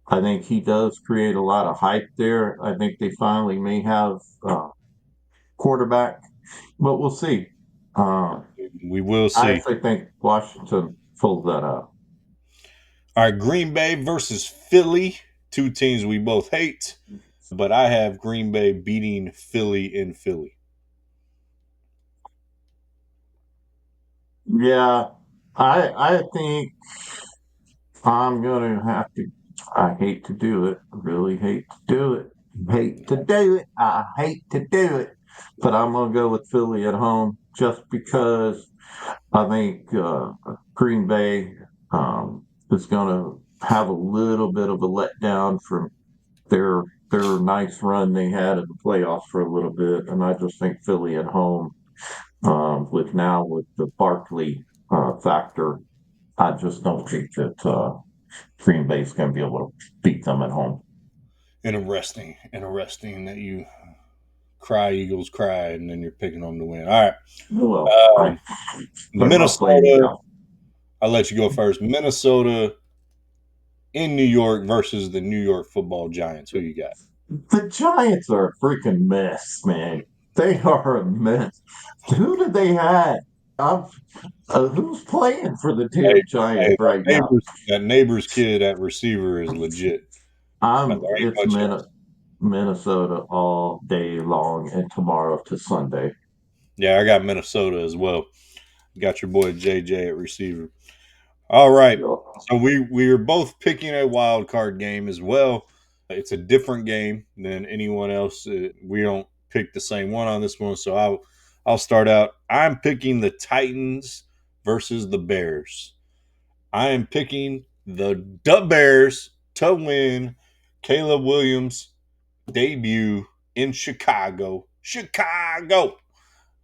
[SPEAKER 3] I think he does create a lot of hype there. I think they finally may have quarterback, but we'll see. Uh,
[SPEAKER 2] We will
[SPEAKER 3] I
[SPEAKER 2] see.
[SPEAKER 3] actually think Washington pulls that out.
[SPEAKER 2] All right, Green Bay versus Philly. Two teams we both hate, but I have Green Bay beating Philly in Philly.
[SPEAKER 3] Yeah, I think I'm gonna have to. I hate to do it. Really hate to do it. Hate to do it. I hate to do it. But I'm gonna go with Philly at home just because I think Green Bay is gonna have a little bit of a letdown from their their nice run they had in the playoffs for a little bit, and I just think Philly at home with the Barkley factor, I just don't think that Green Bay is going to be able to beat them at home.
[SPEAKER 2] Interesting that you cry Eagles cry and then you're picking them to win. All right.
[SPEAKER 3] Well, I they're not playing
[SPEAKER 2] Minnesota,
[SPEAKER 3] now.
[SPEAKER 2] I'll let you go first. Minnesota in New York versus the New York Football Giants. Who you got?
[SPEAKER 3] The Giants are a freaking mess, man. They are a mess. Who did they have? Uh, who's playing for the
[SPEAKER 2] Hey,
[SPEAKER 3] damn Giants
[SPEAKER 2] hey,
[SPEAKER 3] right now?
[SPEAKER 2] that neighbor's kid at receiver is legit. There ain't
[SPEAKER 3] It's
[SPEAKER 2] much else.
[SPEAKER 3] Minnesota all day long and tomorrow to Sunday.
[SPEAKER 2] Yeah, I got Minnesota as well. Got your boy JJ at receiver. All right. So we are both picking a wild card game as well. It's a different game than anyone else. We don't pick the same one on this one, so I'll start out. I'm picking the Titans versus the Bears. I am picking the Bears to win Caleb Williams' debut in Chicago. Chicago.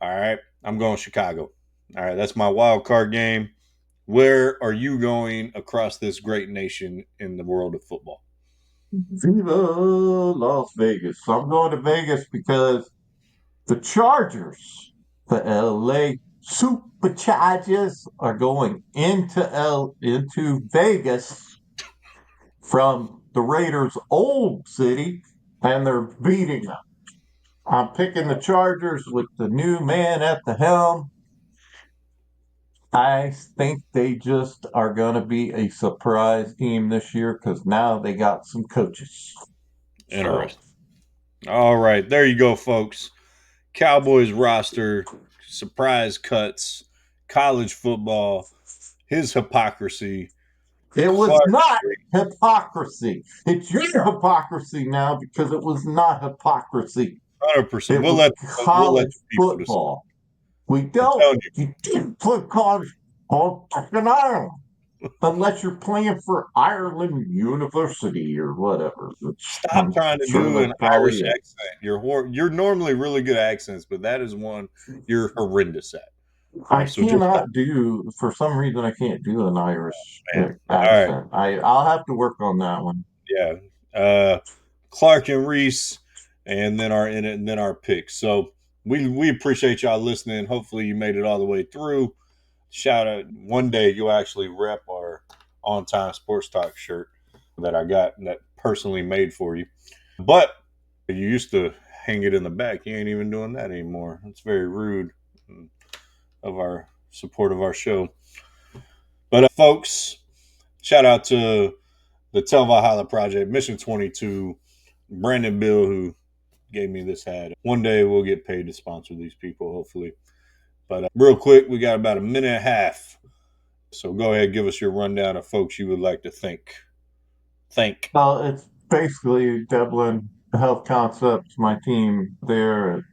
[SPEAKER 2] All right. I'm going Chicago. All right. That's my wild card game. Where are you going across this great nation in the world of football?
[SPEAKER 3] Viva Las Vegas. So I'm going to Vegas because the Chargers, the LA Superchargers, are going into Vegas from the Raiders' old city, and they're beating them. I'm picking the Chargers with the new man at the helm. I think they just are going to be a surprise team this year because now they got some coaches. So
[SPEAKER 2] Interesting. All right. There you go, folks. Cowboys roster, surprise cuts, college football, his hypocrisy.
[SPEAKER 3] it was
[SPEAKER 2] Clark,
[SPEAKER 3] not hypocrisy. It's your hypocrisy now because it was not hypocrisy.
[SPEAKER 2] 100%.
[SPEAKER 3] It was
[SPEAKER 2] We'll let
[SPEAKER 3] college
[SPEAKER 2] the people decide.
[SPEAKER 3] football. We
[SPEAKER 2] I'm
[SPEAKER 3] don't.
[SPEAKER 2] telling you,
[SPEAKER 3] You didn't put college on fucking Ireland unless you're playing for Ireland University or whatever. Which
[SPEAKER 2] stop
[SPEAKER 3] I'm
[SPEAKER 2] trying to
[SPEAKER 3] sure
[SPEAKER 2] do
[SPEAKER 3] that's
[SPEAKER 2] an
[SPEAKER 3] probably
[SPEAKER 2] Irish
[SPEAKER 3] it.
[SPEAKER 2] accent. You're normally really good at accents, but that is one you're horrendous at. All
[SPEAKER 3] I
[SPEAKER 2] right, so just stop,
[SPEAKER 3] cannot do for some reason I can't do an Irish
[SPEAKER 2] man. All right,
[SPEAKER 3] accent. I'll have to work on that one.
[SPEAKER 2] Yeah. Clark and Reese, and then our picks. So we appreciate y'all listening. Hopefully you made it all the way through. Shout out, one day you'll actually rep our on time sports talk shirt that I got that personally made for you. But you used to hang it in the back. You ain't even doing that anymore. It's very rude of our support of our show. But folks, shout out to the Tell Valhalla Project, Mission 22, Brandon Bill, who gave me this hat. One day we'll get paid to sponsor these people, hopefully. But real quick, we got about a minute and a half. So go ahead, give us your rundown of folks you would like to thank.
[SPEAKER 3] Well, it's basically Dublin Health Concepts, my team there at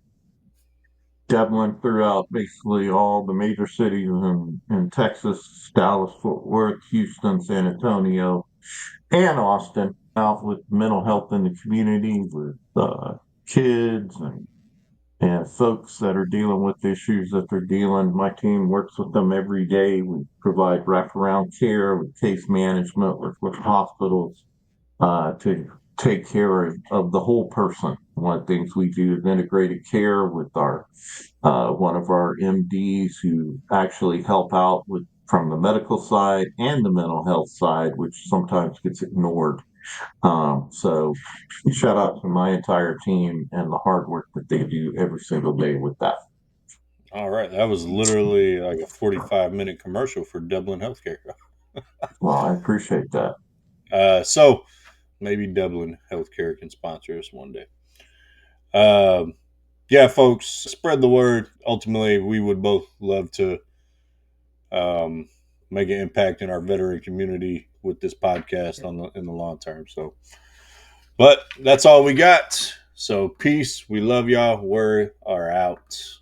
[SPEAKER 3] Dublin throughout basically all the major cities in Texas, Dallas, Fort Worth, Houston, San Antonio, and Austin, out with mental health in the community with kids and folks that are dealing with issues that they're dealing. My team works with them every day. We provide wraparound care with case management, with hospitals to take care of the whole person. One of the things we do is integrated care with our one of our MDs who actually help out with from the medical side and the mental health side, which sometimes gets ignored. So shout out to my entire team and the hard work that they do every single day with that.
[SPEAKER 2] All right. That was literally like a 45-minute commercial for Dublin Healthcare.
[SPEAKER 3] Well, I appreciate that.
[SPEAKER 2] So maybe Dublin Healthcare can sponsor us one day. Yeah, folks, spread the word. Ultimately, we would both love to make an impact in our veteran community with this podcast in the long term. So, but that's all we got. So peace. We love y'all. We are out.